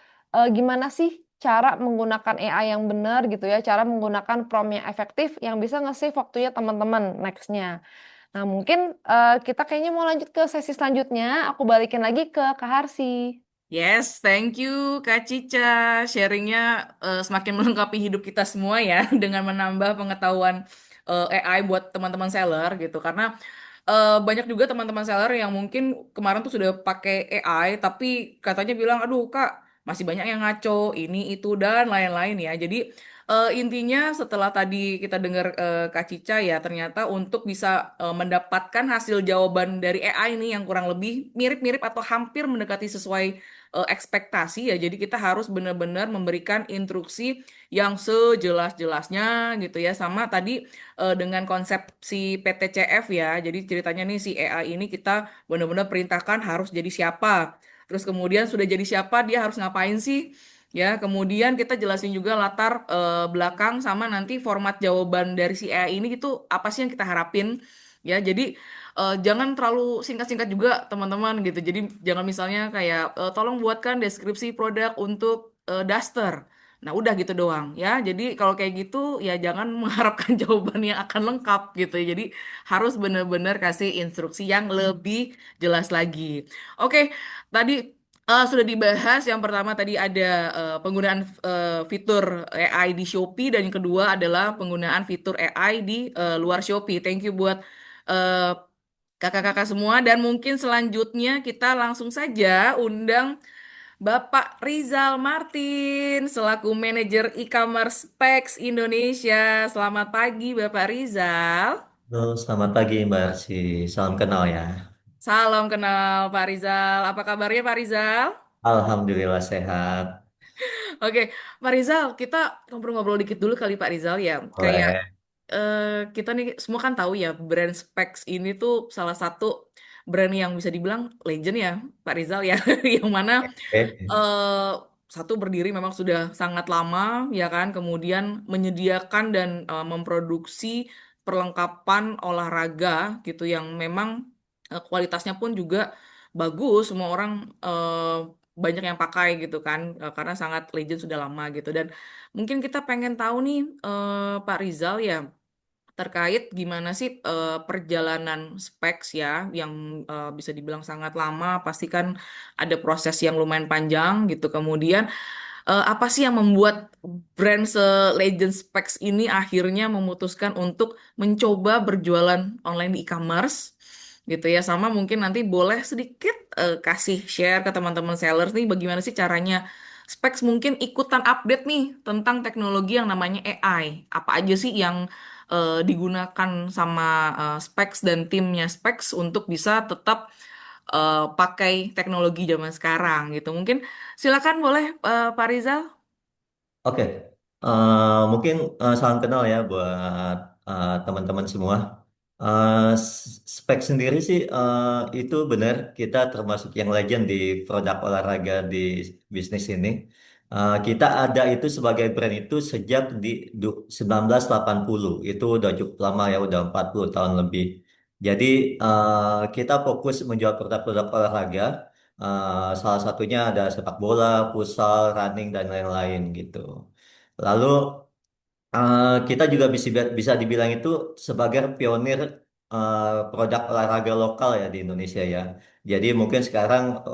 gimana sih cara menggunakan AI yang benar gitu ya, cara menggunakan prompt yang efektif yang bisa nge-save waktunya teman-teman next-nya. Nah, mungkin kita kayaknya mau lanjut ke sesi selanjutnya. Aku balikin lagi ke Kak Harsi. Yes, thank you Kak Cica. Sharingnya semakin melengkapi hidup kita semua ya dengan menambah pengetahuan AI buat teman-teman seller gitu. Karena banyak juga teman-teman seller yang mungkin kemarin tuh sudah pakai AI tapi katanya bilang, aduh Kak masih banyak yang ngaco ini itu dan lain-lain ya. Jadi intinya setelah tadi kita dengar Kak Cica ya ternyata untuk bisa mendapatkan hasil jawaban dari AI ini yang kurang lebih mirip-mirip atau hampir mendekati sesuai ekspektasi ya. Jadi kita harus benar-benar memberikan instruksi yang sejelas-jelasnya gitu ya. Sama tadi dengan konsep si PTCF ya. Jadi ceritanya nih si AI ini kita benar-benar perintahkan harus jadi siapa. Terus kemudian sudah jadi siapa dia harus ngapain sih? Ya, kemudian kita jelasin juga latar belakang sama nanti format jawaban dari si AI ini itu apa sih yang kita harapin. Ya, jadi jangan terlalu singkat-singkat juga teman-teman gitu. Jadi jangan misalnya kayak tolong buatkan deskripsi produk untuk daster. Nah, udah gitu doang ya. Jadi kalau kayak gitu ya jangan mengharapkan jawaban yang akan lengkap gitu. Jadi harus benar-benar kasih instruksi yang lebih jelas lagi. Oke, tadi sudah dibahas. Yang pertama tadi ada penggunaan fitur AI di Shopee dan yang kedua adalah penggunaan fitur AI di luar Shopee. Thank you buat eh, kakak-kakak semua dan mungkin selanjutnya kita langsung saja undang Bapak Rizal Martin selaku manajer e-commerce Specs Indonesia. Selamat pagi Bapak Rizal. Halo, selamat pagi Mbak Arsi. Salam kenal ya. Salam kenal Pak Rizal. Apa kabarnya Pak Rizal? Alhamdulillah sehat. Oke, Pak Rizal, kita ngobrol-ngobrol dikit dulu kali Pak Rizal ya. Kayak Boleh. kita nih semua kan tahu ya brand Specs ini tuh salah satu brand yang bisa dibilang legend ya Pak Rizal ya. Yang mana Oke. eh satu berdiri memang sudah sangat lama ya kan, kemudian menyediakan dan memproduksi perlengkapan olahraga gitu yang memang kualitasnya pun juga bagus, semua orang banyak yang pakai gitu kan karena sangat legend sudah lama gitu dan mungkin kita pengen tahu nih Pak Rizal ya terkait gimana sih perjalanan Specs ya yang bisa dibilang sangat lama, pasti kan ada proses yang lumayan panjang gitu. Kemudian apa sih yang membuat brand se-legend Specs ini akhirnya memutuskan untuk mencoba berjualan online di e-commerce gitu ya. Sama mungkin nanti boleh sedikit kasih share ke teman-teman sellers nih bagaimana sih caranya Specs mungkin ikutan update nih tentang teknologi yang namanya AI. Apa aja sih yang digunakan sama Specs dan timnya Specs untuk bisa tetap pakai teknologi zaman sekarang gitu. Mungkin silakan boleh Pak Rizal. Oke. Mungkin salam kenal ya buat teman-teman semua. Spek sendiri sih itu benar kita termasuk yang legend di produk olahraga di bisnis ini. Kita ada itu sebagai brand itu sejak di 1980. Itu udah cukup lama ya, udah 40 tahun lebih. Jadi kita fokus menjual produk-produk olahraga. Salah satunya ada sepak bola, futsal, running dan lain-lain gitu. Lalu kita juga bisa dibilang itu sebagai pionir produk olahraga lokal ya di Indonesia ya. Jadi mungkin sekarang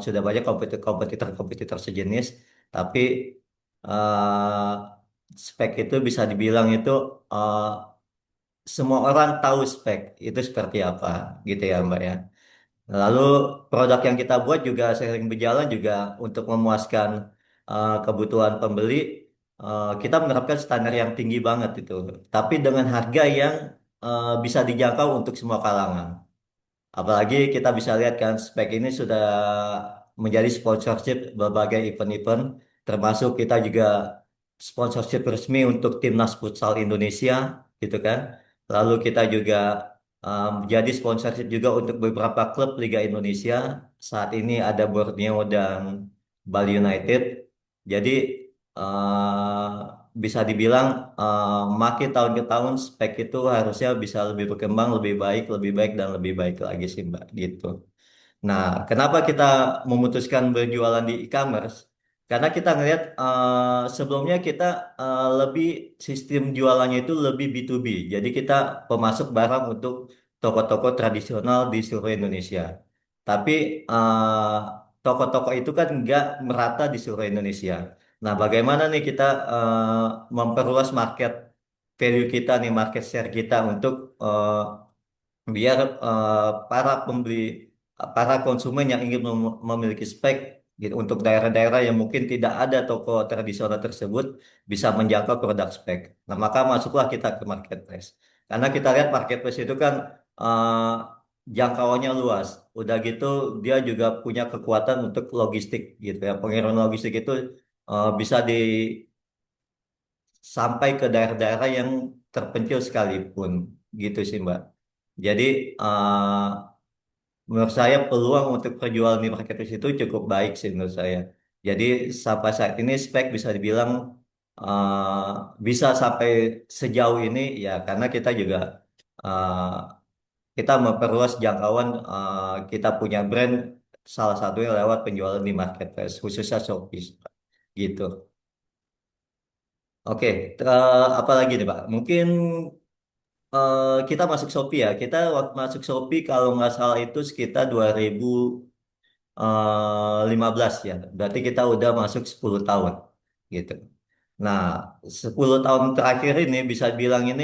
sudah banyak kompetitor-kompetitor sejenis, tapi eh, spek itu bisa dibilang itu eh, semua orang tahu spek itu seperti apa gitu ya Mbak ya. Lalu produk yang kita buat juga sering berjalan juga untuk memuaskan kebutuhan pembeli. Kita menerapkan standar yang tinggi banget itu, tapi dengan harga yang bisa dijangkau untuk semua kalangan. Apalagi kita bisa lihat kan spek ini sudah menjadi sponsorship berbagai event-event, termasuk kita juga sponsorship resmi untuk Timnas Futsal Indonesia, gitu kan. Lalu kita juga menjadi sponsorship juga untuk beberapa klub Liga Indonesia. Saat ini ada Borneo dan Bali United. Jadi eh, bisa dibilang makin tahun ke tahun spek itu harusnya bisa lebih berkembang, lebih baik dan lebih baik lagi sih Mbak gitu. Nah, kenapa kita memutuskan berjualan di e-commerce? Karena kita ngelihat sebelumnya kita lebih sistem jualannya itu lebih B2B. Jadi kita pemasok barang untuk toko-toko tradisional di seluruh Indonesia. Tapi eh, toko-toko itu kan nggak merata di seluruh Indonesia. Nah, bagaimana nih kita memperluas market value kita nih, market share kita untuk biar para pembeli, para konsumen yang ingin memiliki spek gitu untuk daerah-daerah yang mungkin tidak ada toko tradisional tersebut bisa menjangkau produk spek. Nah, maka masuklah kita ke marketplace. Karena kita lihat marketplace itu kan jangkauannya luas. Udah gitu dia juga punya kekuatan untuk logistik gitu ya. Pengiriman logistik itu bisa sampai ke daerah-daerah yang terpencil sekalipun gitu sih Mbak. Jadi eh, menurut saya peluang untuk perjualan di marketplace itu cukup baik sih menurut saya. Jadi sampai saat ini spek bisa dibilang bisa sampai sejauh ini ya karena kita juga eh, kita memperluas jangkauan kita punya brand salah satunya lewat penjualan di marketplace khususnya Shopee gitu. Oke, apa lagi nih Pak? Mungkin kita masuk Shopee ya. Kita waktu masuk Shopee kalau nggak salah itu sekitar 2015 ya. Berarti kita udah masuk 10 tahun gitu. Nah, 10 tahun terakhir ini bisa bilang ini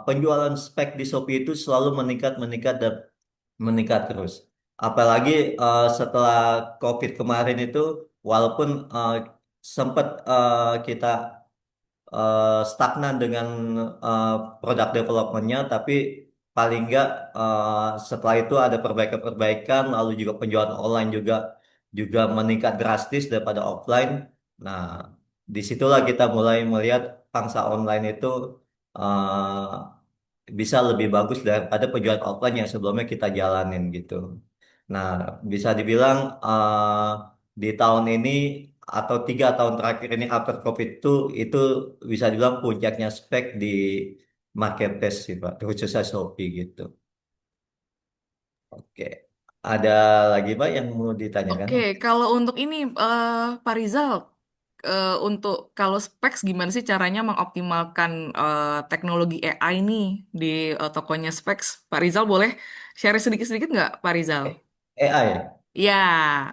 penjualan spek di Shopee itu selalu meningkat, meningkat dan meningkat terus. Apalagi setelah COVID kemarin itu, walaupun sempat kita stagnan dengan eh, produk developmentnya, tapi paling nggak setelah itu ada perbaikan-perbaikan, lalu juga penjualan online juga juga meningkat drastis daripada offline. Nah, disitulah kita mulai melihat pangsa online itu bisa lebih bagus daripada penjualan offline yang sebelumnya kita jalanin gitu. Nah, bisa dibilang di tahun ini atau 3 tahun terakhir ini after COVID itu bisa dibilang puncaknya spek di marketplace sih Pak, khususnya Shopee gitu. Oke, ada lagi Pak yang mau ditanyakan? Oke, kalau untuk ini Pak Rizal, untuk kalau specs gimana sih caranya mengoptimalkan teknologi AI nih di tokonya specs? Pak Rizal boleh share sedikit-sedikit nggak, Pak Rizal? AI. Ya,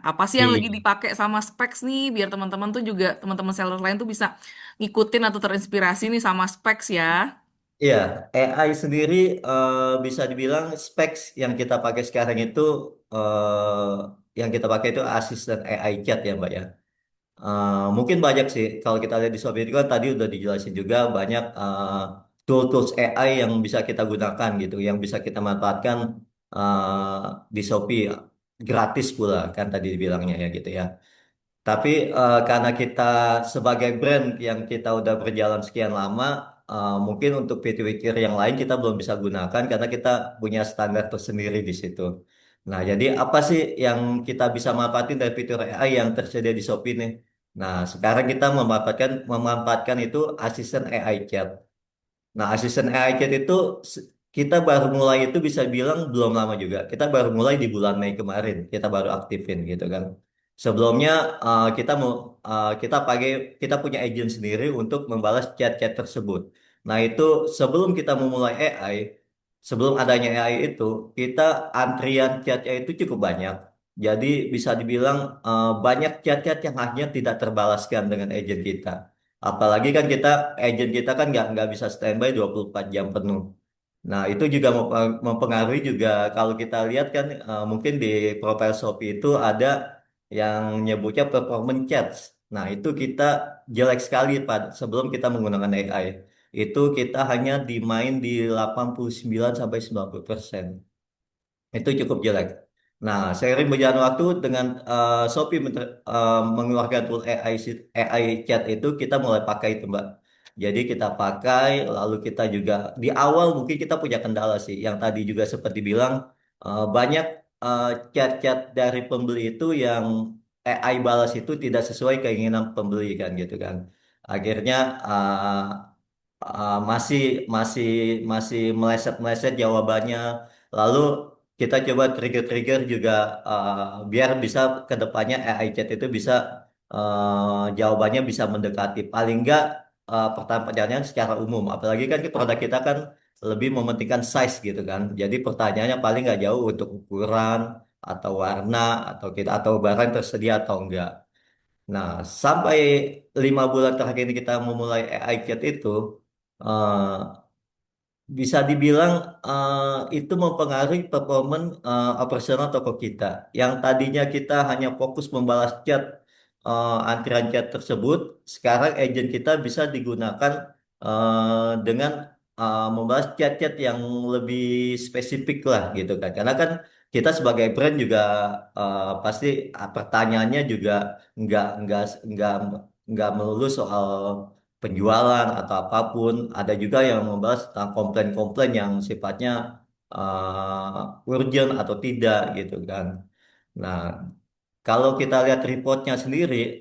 apa sih yang lagi Iya. dipakai sama specs nih biar teman-teman tuh juga teman-teman seller lain tuh bisa ngikutin atau terinspirasi nih sama specs ya. Iya, AI sendiri bisa dibilang specs yang kita pakai sekarang itu yang kita pakai itu asisten AI chat ya Mbak ya. Mungkin banyak sih kalau kita lihat di Shopee itu kan tadi udah dijelasin juga banyak tool-tools AI yang bisa kita gunakan gitu, yang bisa kita manfaatkan di Shopee gratis pula kan tadi dibilangnya ya gitu ya. Tapi karena kita sebagai brand yang kita udah berjalan sekian lama, mungkin untuk fitur-fitur yang lain kita belum bisa gunakan karena kita punya standar tersendiri di situ. Nah, jadi apa sih yang kita bisa manfaatin dari fitur AI yang tersedia di Shopee nih? Nah, sekarang kita memanfaatkan itu asisten AI chat. Nah, asisten AI Kit itu kita baru mulai itu bisa bilang belum lama juga. Kita baru mulai di bulan Mei kemarin. Kita baru aktifin gitu kan. Sebelumnya kita pakai kita punya agent sendiri untuk membalas chat-chat tersebut. Nah, itu sebelum kita memulai AI, sebelum adanya AI itu, kita antrian chatnya itu cukup banyak. Jadi bisa dibilang banyak chat-chat yang akhirnya tidak terbalaskan dengan agent kita. Apalagi kan agent kita kan nggak bisa standby 24 jam penuh. Nah, itu juga mempengaruhi juga kalau kita lihat kan mungkin di profile Shopee itu ada yang nyebutnya performance chats. Nah, itu kita jelek sekali pada sebelum kita menggunakan AI. Itu kita hanya dimain di 89 sampai 90%. Itu cukup jelek. Nah, seiring berjalan waktu dengan Shopee mengeluarkan tool AI chat itu, kita mulai pakai itu, Mbak. Jadi kita pakai, lalu kita juga di awal mungkin kita punya kendala sih. Yang tadi juga seperti bilang, banyak eh, chat-chat dari pembeli itu yang AI balas itu tidak sesuai keinginan pembeli kan gitu kan. Akhirnya masih masih masih meleset-meleset jawabannya. Lalu kita coba trigger-trigger juga biar bisa ke depannya AI chat itu bisa jawabannya bisa mendekati paling enggak pertanyaan-pertanyaan secara umum. Apalagi kan produk kita kan lebih mementingkan size gitu kan. Jadi pertanyaannya paling nggak jauh untuk ukuran atau warna atau atau barang tersedia atau enggak. Nah, sampai 5 bulan terakhir ini kita memulai AI chat itu, eh, bisa dibilang itu mempengaruhi performa operasional toko kita. Yang tadinya kita hanya fokus membalas chat antrian chat tersebut, sekarang agent kita bisa digunakan dengan membalas chat-chat yang lebih spesifik lah gitu kan. Karena kan kita sebagai brand juga pasti pertanyaannya juga nggak nggak nggak nggak melulu soal penjualan atau apapun. Ada juga yang membahas tentang komplain-komplain yang sifatnya urgent atau tidak gitu kan. Nah, kalau kita lihat reportnya sendiri,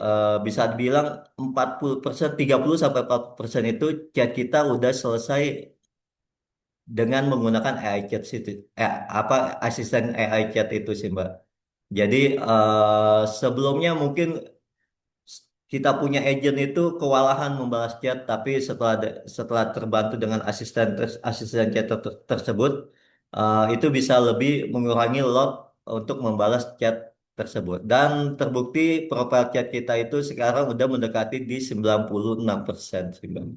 bisa dibilang 40%, 30 sampai 40% itu chat kita udah selesai dengan menggunakan AI chat itu, apa asisten AI chat itu sih Mbak. Jadi sebelumnya mungkin kita punya agent itu kewalahan membalas chat, tapi setelah terbantu dengan asisten chat tersebut, itu bisa lebih mengurangi load untuk membalas chat tersebut. Dan terbukti profile chat kita itu sekarang udah mendekati di 96% sih, Bang.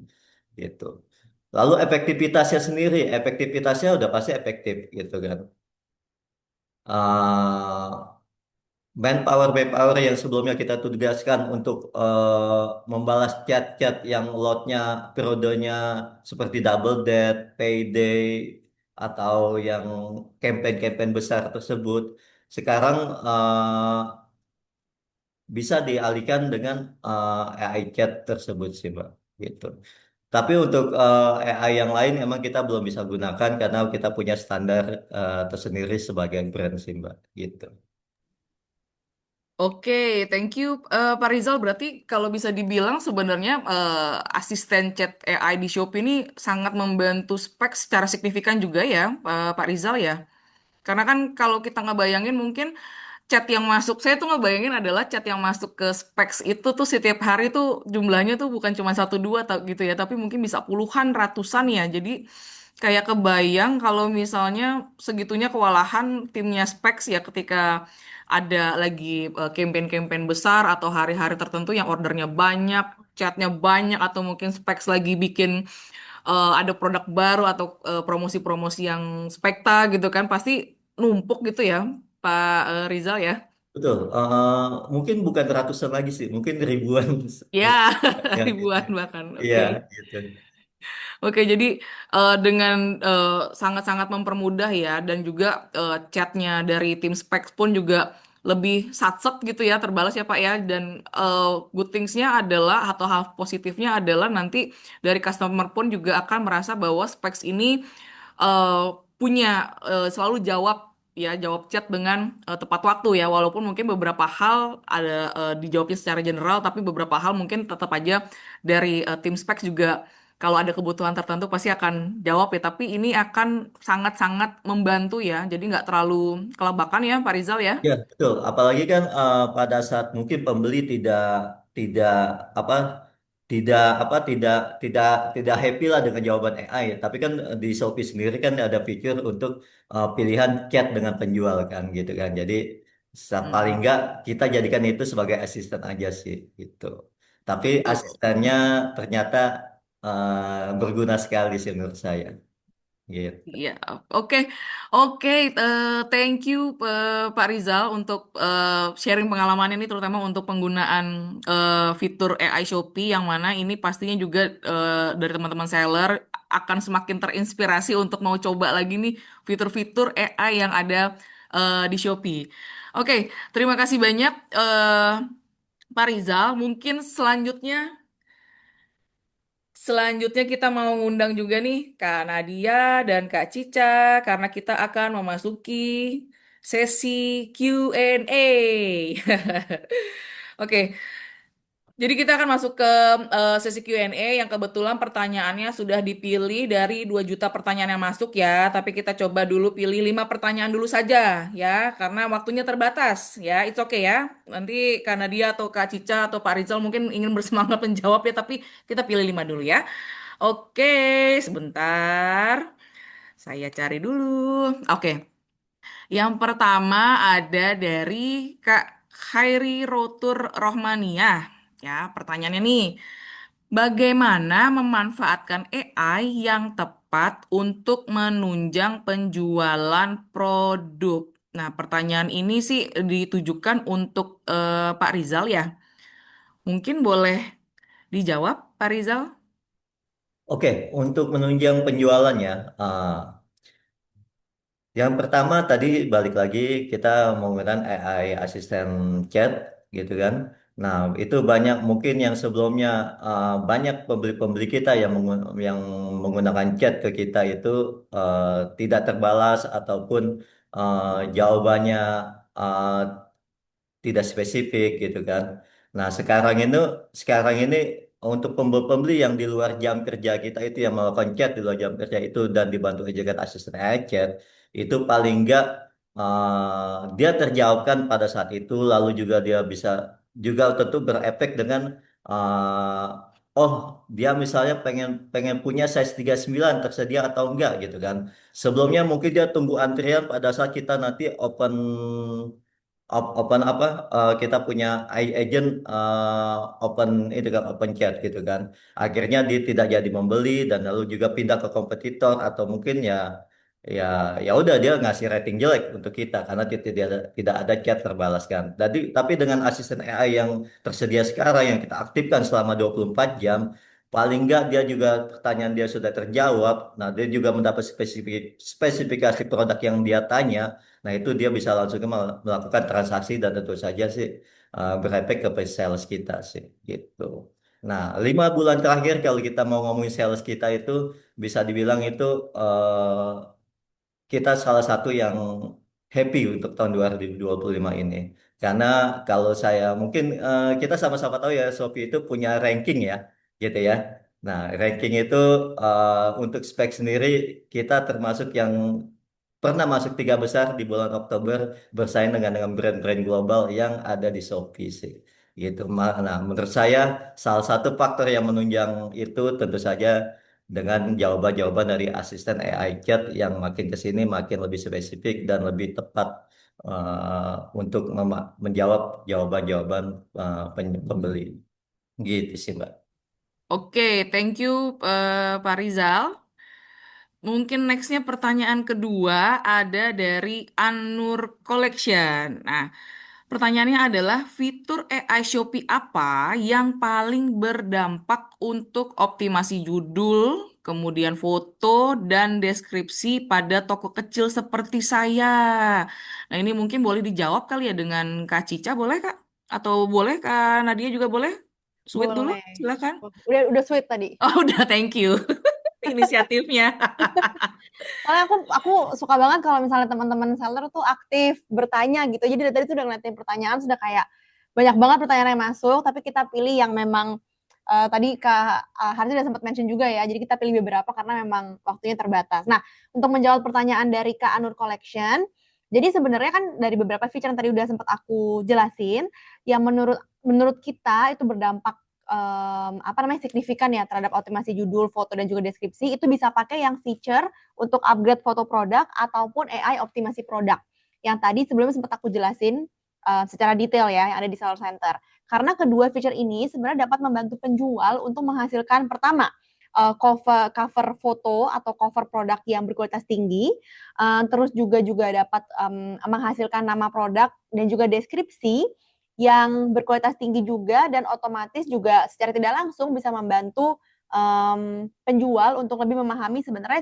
Gitu. Lalu efektivitasnya sendiri, efektivitasnya udah pasti efektif gitu kan. Eh, manpower yang sebelumnya kita tugaskan untuk membalas chat-chat yang loadnya periodenya seperti double date, payday, atau yang campaign-campaign besar tersebut, sekarang bisa dialihkan dengan AI chat tersebut sih Mbak. Gitu. Tapi untuk AI yang lain emang kita belum bisa gunakan karena kita punya standar tersendiri sebagai brand sih Mbak. Gitu. Oke, thank you Pak Rizal. Berarti kalau bisa dibilang sebenarnya asisten chat AI di Shopee ini sangat membantu spek secara signifikan juga ya, Pak Rizal ya. Karena kan kalau kita ngebayangin mungkin chat yang masuk, saya tuh ngebayangin adalah chat yang masuk ke specs itu tuh setiap hari tuh jumlahnya tuh bukan cuma satu dua gitu ya, tapi mungkin bisa puluhan, ratusan ya. Jadi kayak kebayang kalau misalnya segitunya kewalahan timnya specs ya ketika ada lagi campaign-campaign besar atau hari-hari tertentu yang ordernya banyak, chatnya banyak, atau mungkin specs lagi bikin ada produk baru atau promosi-promosi yang spekta gitu kan, pasti numpuk gitu ya, Pak Rizal ya. Betul. Mungkin bukan ratusan lagi sih, mungkin ribuan. Ya, Ya, gitu. ribuan bahkan. Iya, Oke. gitu. Oke, jadi dengan sangat-sangat mempermudah ya, dan juga chatnya dari tim specs pun juga lebih satset gitu ya, terbalas ya Pak ya. Dan good things-nya adalah, atau hal positifnya adalah nanti dari customer pun juga akan merasa bahwa specs ini eh, punya selalu jawab chat dengan tepat waktu ya, walaupun mungkin beberapa hal ada dijawabnya secara general, tapi beberapa hal mungkin tetap aja dari tim specs juga kalau ada kebutuhan tertentu pasti akan jawab ya, tapi ini akan sangat-sangat membantu ya, jadi nggak terlalu kelabakan ya Pak Rizal ya. Ya, betul. Apalagi kan pada saat mungkin pembeli tidak tidak apa tidak apa tidak tidak tidak happy lah dengan jawaban AI. Tapi kan di Shopee sendiri kan ada fitur untuk pilihan chat dengan penjual kan gitu kan. Jadi Paling Mm-mm. enggak kita jadikan itu sebagai asisten aja sih gitu. Tapi Betul. asistennya ternyata berguna sekali sih menurut saya. Gitu. Iya, oke, oke. Thank you Pak Rizal untuk sharing pengalaman ini, terutama untuk penggunaan fitur AI Shopee yang mana ini pastinya juga dari teman-teman seller akan semakin terinspirasi untuk mau coba lagi nih fitur-fitur AI yang ada di Shopee. Oke, terima kasih banyak Pak Rizal. Mungkin selanjutnya kita mau ngundang juga nih Kak Nadia dan Kak Cica karena kita akan memasuki sesi Q&A. Oke, jadi kita akan masuk ke sesi Q&A yang kebetulan pertanyaannya sudah dipilih dari 2 juta pertanyaan yang masuk ya. Tapi kita coba dulu pilih 5 pertanyaan dulu saja ya, karena waktunya terbatas ya. It's okay ya. Nanti Kak Nadia atau Kak Cica atau Pak Rizal mungkin ingin bersemangat menjawab ya, tapi kita pilih 5 dulu ya. Oke, sebentar. Saya cari dulu. Oke, yang pertama ada dari Kak Khairi Rotur Rohmaniah. Ya, pertanyaannya nih, bagaimana memanfaatkan AI yang tepat untuk menunjang penjualan produk? Nah, pertanyaan ini sih ditujukan untuk Pak Rizal ya. Mungkin boleh dijawab, Pak Rizal? Oke, untuk menunjang penjualannya, yang pertama tadi balik lagi kita menggunakan AI asisten chat gitu kan. Nah, itu banyak mungkin yang sebelumnya banyak pembeli-pembeli kita yang menggunakan chat ke kita itu eh, tidak terbalas ataupun jawabannya eh, tidak spesifik gitu kan. Nah, sekarang ini untuk pembeli-pembeli yang di luar jam kerja kita itu yang melakukan chat di luar jam kerja itu dan dibantu ejekan asisten AI chat itu paling enggak dia terjawabkan pada saat itu lalu juga dia bisa juga tentu berefek dengan uh, oh dia misalnya pengen pengen punya size 39 tersedia atau enggak gitu kan. Sebelumnya mungkin dia tunggu antrian pada saat kita nanti open apa kita punya AI agent open itu kan open chat gitu kan akhirnya dia tidak jadi membeli dan lalu juga pindah ke kompetitor atau mungkin ya ya ya udah dia ngasih rating jelek untuk kita karena tidak ada chat terbalaskan. Tapi dengan asisten AI yang tersedia sekarang yang kita aktifkan selama 24 jam paling enggak dia juga pertanyaan dia sudah terjawab. Nah, dia juga mendapat spesifikasi produk yang dia tanya. Nah, itu dia bisa langsung melakukan transaksi dan tentu saja sih berefek ke sales kita sih gitu. Nah, 5 bulan terakhir kalau kita mau ngomongin sales kita itu bisa dibilang itu kita salah satu yang happy untuk tahun 2025 ini. Karena kalau saya mungkin kita sama-sama tahu ya Shopee itu punya ranking ya, gitu ya. Nah, ranking itu untuk spek sendiri kita termasuk yang pernah masuk 3 besar di bulan Oktober bersaing dengan brand-brand global yang ada di Shopee sih. Gitu. Nah, menurut saya salah satu faktor yang menunjang itu tentu saja dengan jawaban-jawaban dari asisten AI chat yang makin ke sini makin lebih spesifik dan lebih tepat untuk menjawab jawaban-jawaban pembeli. Gitu sih, Mbak. Oke, thank you Pak Rizal. Mungkin nextnya pertanyaan kedua ada dari Anur Collection. Nah, pertanyaannya adalah fitur AI Shopee apa yang paling berdampak untuk optimasi judul, kemudian foto, dan deskripsi pada toko kecil seperti saya? Nah, ini mungkin boleh dijawab kali ya dengan Kak Cica, boleh Kak? Atau boleh Kak Nadia juga boleh? Sweet dulu, Boleh. silakan. Udah sweet tadi. Oh, udah, thank you. Inisiatifnya. Soalnya aku suka banget kalau misalnya teman-teman seller tuh aktif bertanya gitu. Jadi dari tadi tuh udah ngeliatin pertanyaan sudah kayak banyak banget pertanyaan yang masuk, tapi kita pilih yang memang tadi Kak Harzi udah sempat mention juga ya. Jadi kita pilih beberapa karena memang waktunya terbatas. Nah, untuk menjawab pertanyaan dari Kak Anur Collection, jadi sebenarnya kan dari beberapa feature yang tadi udah sempat aku jelasin, yang menurut kita itu berdampak signifikan ya terhadap optimasi judul, foto dan juga deskripsi, itu bisa pakai yang feature untuk upgrade foto produk ataupun AI optimasi produk. Yang tadi sebelumnya sempat aku jelasin secara detail ya yang ada di Seller Center. Karena kedua feature ini sebenarnya dapat membantu penjual untuk menghasilkan pertama cover foto atau cover produk yang berkualitas tinggi, terus juga dapat menghasilkan nama produk dan juga deskripsi yang berkualitas tinggi juga, dan otomatis juga secara tidak langsung bisa membantu penjual untuk lebih memahami sebenarnya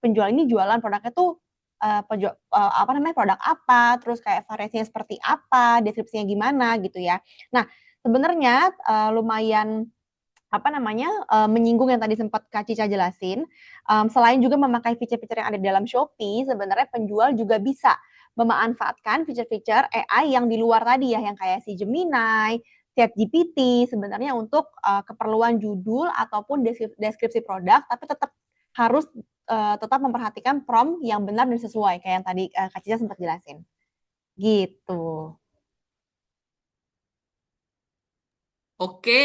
penjual ini jualan produknya tuh produk apa, terus kayak variasinya seperti apa, deskripsinya gimana gitu ya. Nah, sebenarnya lumayan menyinggung yang tadi sempat Kak Cica jelasin, selain juga memakai fitur-fitur yang ada di dalam Shopee, sebenarnya penjual juga bisa memanfaatkan fitur-fitur AI yang di luar tadi ya, yang kayak si Gemini, ChatGPT, sebenarnya untuk keperluan judul ataupun deskripsi produk, tapi harus tetap memperhatikan prompt yang benar dan sesuai, kayak yang tadi Kak Cica sempat jelasin. Gitu. Oke,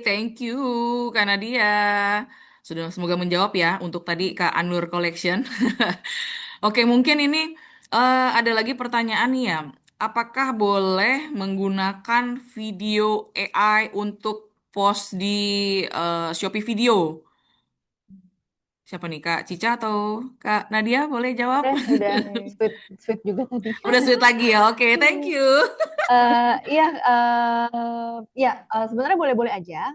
thank you Kak Nadia. Semoga menjawab ya untuk tadi Kak Anur Collection. Oke, mungkin ini ada lagi pertanyaan nih ya. Apakah boleh menggunakan video AI untuk post di Shopee Video? Siapa nih, Kak Cica atau Kak Nadia? Boleh jawab? Udah sweet juga tadi. Udah sweet lagi ya. Oke, thank you. Sebenarnya boleh-boleh aja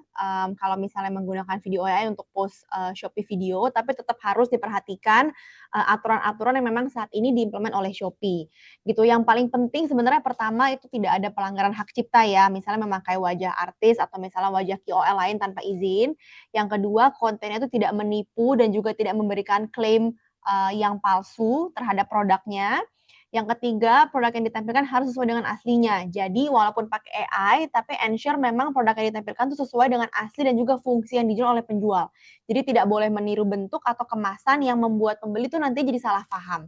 kalau misalnya menggunakan video AI untuk post Shopee Video, tapi tetap harus diperhatikan aturan-aturan yang memang saat ini diimplement oleh Shopee. Gitu. Yang paling penting sebenarnya pertama itu tidak ada pelanggaran hak cipta ya, misalnya memakai wajah artis atau misalnya wajah KOL lain tanpa izin. Yang kedua, kontennya itu tidak menipu dan juga tidak memberikan klaim yang palsu terhadap produknya. Yang ketiga, produk yang ditampilkan harus sesuai dengan aslinya. Jadi walaupun pakai AI, tapi ensure memang produk yang ditampilkan itu sesuai dengan asli dan juga fungsi yang dijual oleh penjual. Jadi tidak boleh meniru bentuk atau kemasan yang membuat pembeli itu nanti jadi salah paham.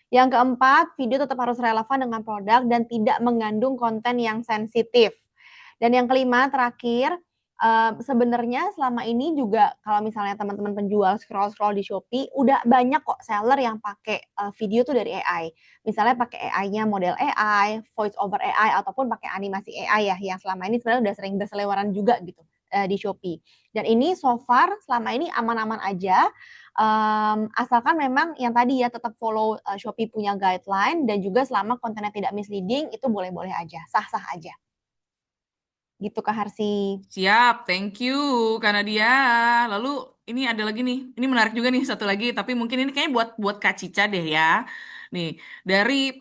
Yang keempat, video tetap harus relevan dengan produk dan tidak mengandung konten yang sensitif. Dan yang kelima, terakhir, sebenarnya selama ini juga kalau misalnya teman-teman penjual scroll-scroll di Shopee, udah banyak kok seller yang pakai video tuh dari AI. Misalnya pakai AI-nya model AI, voice over AI, ataupun pakai animasi AI ya, yang selama ini sebenarnya udah sering berseliweran juga gitu di Shopee. Dan ini so far selama ini aman-aman aja, asalkan memang yang tadi ya tetap follow Shopee punya guideline, dan juga selama kontennya tidak misleading, itu boleh-boleh aja, sah-sah aja. Gitu Kak Harsi. Siap, thank you Kak Nadia. Lalu ini ada lagi nih, ini menarik juga nih satu lagi, tapi mungkin ini kayaknya buat Kak Cica deh ya. Nih, dari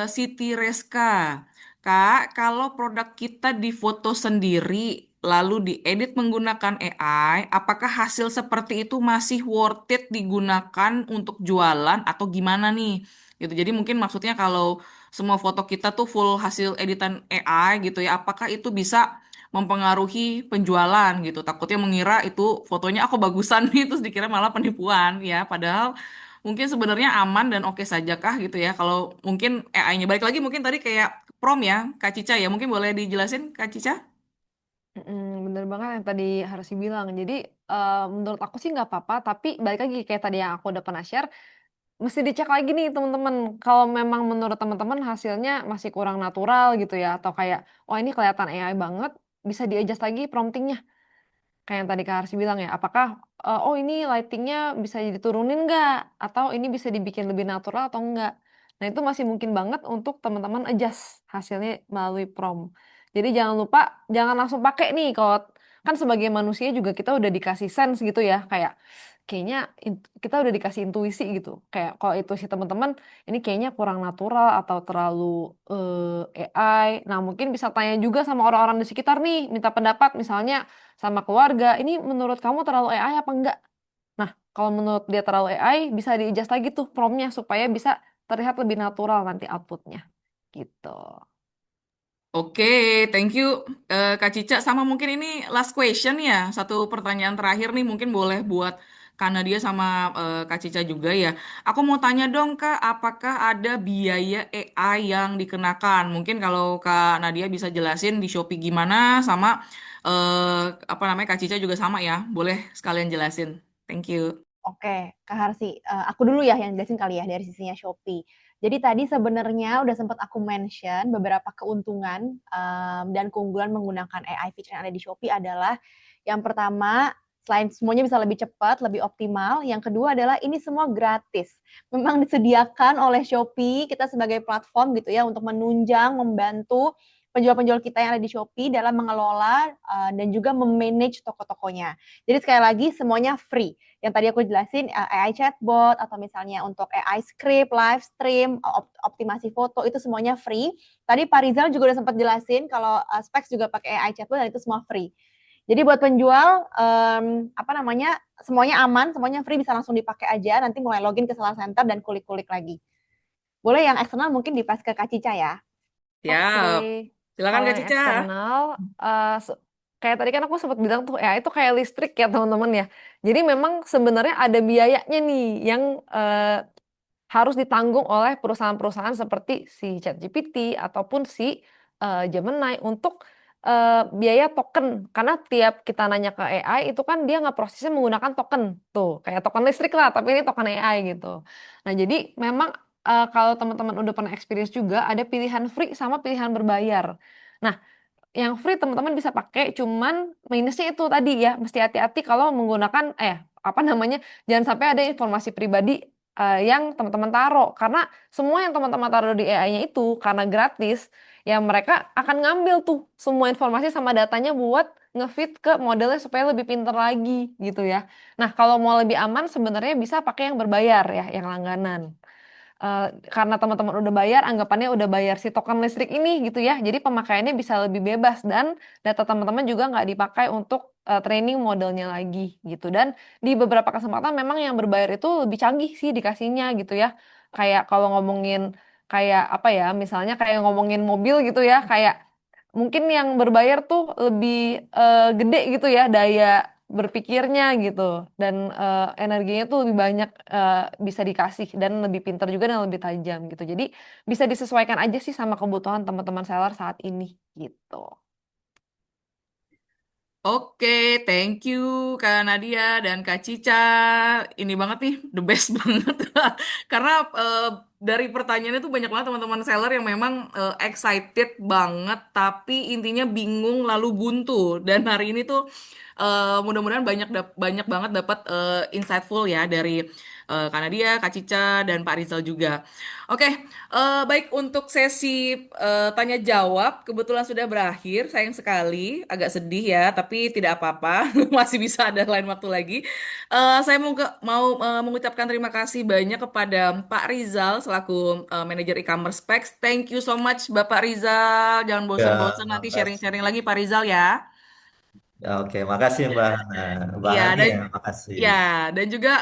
Siti Reska. Kak, kalau produk kita difoto sendiri, lalu diedit menggunakan AI, apakah hasil seperti itu masih worth it digunakan untuk jualan atau gimana nih? Gitu. Jadi mungkin maksudnya kalau semua foto kita tuh full hasil editan AI gitu ya, apakah itu bisa mempengaruhi penjualan gitu. Takutnya mengira itu fotonya aku bagusan nih, terus dikira malah penipuan ya. Padahal mungkin sebenarnya aman dan oke saja kah gitu ya. Kalau mungkin AI-nya balik lagi mungkin tadi kayak prom ya, Kak Cica ya. Mungkin boleh dijelasin Kak Cica? Bener banget yang tadi harus bilang. Jadi menurut aku sih nggak apa-apa, tapi balik lagi kayak tadi yang aku udah pernah share, mesti dicek lagi nih teman-teman. Kalau memang menurut teman-teman hasilnya masih kurang natural gitu ya, atau kayak, oh ini kelihatan AI banget, bisa di-adjust lagi promptingnya. Kayak yang tadi Kak Harsi bilang ya, apakah, oh ini lightingnya bisa diturunin nggak? Atau ini bisa dibikin lebih natural atau enggak? Nah itu masih mungkin banget untuk teman-teman adjust hasilnya melalui prompt. Jadi jangan lupa, jangan langsung pakai nih kalau kan sebagai manusia juga kita udah dikasih sense gitu ya, kayak kayaknya kita udah dikasih intuisi gitu. Kayak kalau intuisi teman-teman, ini kayaknya kurang natural atau terlalu AI. Nah mungkin bisa tanya juga sama orang-orang di sekitar nih, minta pendapat misalnya sama keluarga, ini menurut kamu terlalu AI apa enggak? Nah, kalau menurut dia terlalu AI, bisa di-adjust lagi tuh prompt-nya supaya bisa terlihat lebih natural nanti output-nya. Gitu. Oke, thank you Kak Cica. Sama mungkin ini last question ya. Satu pertanyaan terakhir nih mungkin boleh buat Kak Nadia sama Kak Cica juga ya. Aku mau tanya dong Kak, apakah ada biaya AI yang dikenakan? Mungkin kalau Kak Nadia bisa jelasin di Shopee gimana, sama apa namanya Kak Cica juga sama ya. Boleh sekalian jelasin. Thank you. Oke, Kak Harsi, aku dulu ya yang jelasin kali ya dari sisinya Shopee. Jadi tadi sebenarnya udah sempat aku mention beberapa keuntungan dan keunggulan menggunakan AI feature yang ada di Shopee adalah yang pertama, selain semuanya bisa lebih cepat, lebih optimal, yang kedua adalah ini semua gratis. Memang disediakan oleh Shopee, kita sebagai platform gitu ya untuk menunjang, membantu penjual-penjual kita yang ada di Shopee dalam mengelola dan juga memanage toko-tokonya. Jadi sekali lagi semuanya free. Yang tadi aku jelasin AI chatbot atau misalnya untuk AI script, live stream, optimasi foto itu semuanya free. Tadi Pak Rizal juga udah sempat jelasin kalau Specs juga pakai AI chatbot dan itu semua free. Jadi buat penjual semuanya aman, semuanya free, bisa langsung dipakai aja. Nanti mulai login ke Seller Center dan kulik-kulik lagi. Boleh yang eksternal mungkin dipas ke Kak Cica ya. Siap. Oke. Silakan Kalau Kak yang Cica. eksternal, kayak tadi kan aku sempat bilang tuh AI itu kayak listrik ya teman-teman ya. Jadi memang sebenarnya ada biayanya nih yang harus ditanggung oleh perusahaan-perusahaan seperti si ChatGPT ataupun si Gemini untuk biaya token. Karena tiap kita nanya ke AI itu kan dia ngeprosesnya menggunakan token tuh, kayak token listrik lah, tapi ini token AI gitu. Nah jadi memang kalau teman-teman udah pernah experience juga ada pilihan free sama pilihan berbayar. Nah, yang free teman-teman bisa pakai, cuman minusnya itu tadi ya, mesti hati-hati kalau menggunakan jangan sampai ada informasi pribadi yang teman-teman taruh. Karena semua yang teman-teman taruh di AI-nya itu karena gratis, ya mereka akan ngambil tuh semua informasi sama datanya buat nge-feed ke modelnya supaya lebih pintar lagi gitu ya. Nah, kalau mau lebih aman sebenarnya bisa pakai yang berbayar ya, yang langganan. Karena teman-teman udah bayar, anggapannya udah bayar si token listrik ini gitu ya. Jadi pemakaiannya bisa lebih bebas dan data teman-teman juga nggak dipakai untuk training modelnya lagi gitu. Dan di beberapa kesempatan memang yang berbayar itu lebih canggih sih dikasihnya gitu ya. Kayak kalau ngomongin kayak apa ya, misalnya kayak ngomongin mobil gitu ya, kayak mungkin yang berbayar tuh lebih gede gitu ya daya berpikirnya gitu dan energinya tuh lebih banyak bisa dikasih dan lebih pintar juga dan lebih tajam gitu. Jadi bisa disesuaikan aja sih sama kebutuhan teman-teman seller saat ini gitu. Oke, thank you Kak Nadia dan Kak Cica. Ini banget nih, the best banget. Karena dari pertanyaannya tuh banyak banget teman-teman seller yang memang excited banget, tapi intinya bingung lalu buntu. Dan hari ini tuh mudah-mudahan banyak banget dapat insightful ya dari Kak Nadia, Kak Cica, dan Pak Rizal juga. Oke, baik untuk sesi tanya jawab kebetulan sudah berakhir. Sayang sekali, agak sedih ya, tapi tidak apa-apa, masih bisa ada lain waktu lagi. Saya mau mengucapkan terima kasih banyak kepada Pak Rizal selaku manajer e-commerce Specs. Thank you so much Bapak Rizal. Jangan Ya, bosan-bosan nanti makasih. sharing-sharing lagi Pak Rizal ya. Ya, oke, makasih Mbak Hana. Mbak Iya, Hani dan ya, makasih. ya, dan juga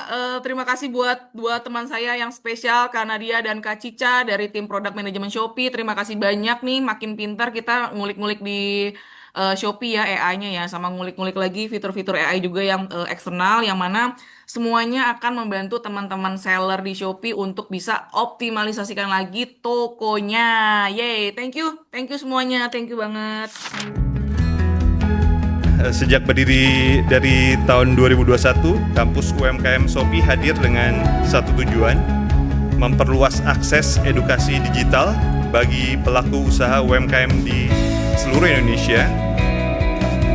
terima kasih buat dua teman saya yang spesial, Kak Nadia dan Kak Cica dari tim produk manajemen Shopee. Terima kasih banyak nih, makin pintar kita ngulik-ngulik di Shopee ya AI-nya ya, sama ngulik-ngulik lagi fitur-fitur AI juga yang eksternal, yang mana semuanya akan membantu teman-teman seller di Shopee untuk bisa optimalisasikan lagi tokonya. Yeay, thank you semuanya, thank you banget. Sejak berdiri dari tahun 2021, kampus UMKM Shopee hadir dengan satu tujuan, memperluas akses edukasi digital bagi pelaku usaha UMKM di seluruh Indonesia.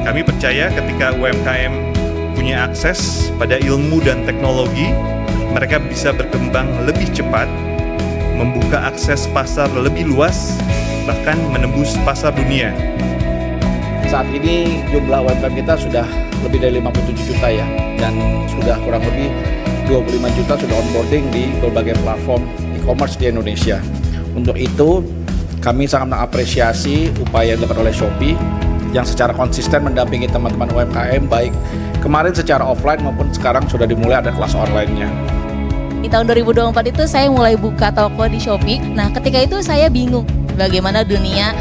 Kami percaya ketika UMKM punya akses pada ilmu dan teknologi, mereka bisa berkembang lebih cepat, membuka akses pasar lebih luas, bahkan menembus pasar dunia. Saat ini jumlah UMKM kita sudah lebih dari 57 juta ya, dan sudah kurang lebih 25 juta sudah onboarding di berbagai platform e-commerce di Indonesia. Untuk itu, kami sangat mengapresiasi upaya yang dilakukan oleh Shopee yang secara konsisten mendampingi teman-teman UMKM, baik kemarin secara offline maupun sekarang sudah dimulai ada kelas online-nya. Di tahun 2024 itu saya mulai buka toko di Shopee. Nah, ketika itu saya bingung bagaimana dunia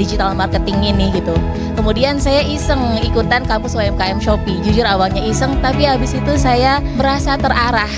digital marketing ini gitu. Kemudian saya iseng ikutan kampus UMKM Shopee. Jujur awalnya iseng, tapi habis itu saya merasa terarah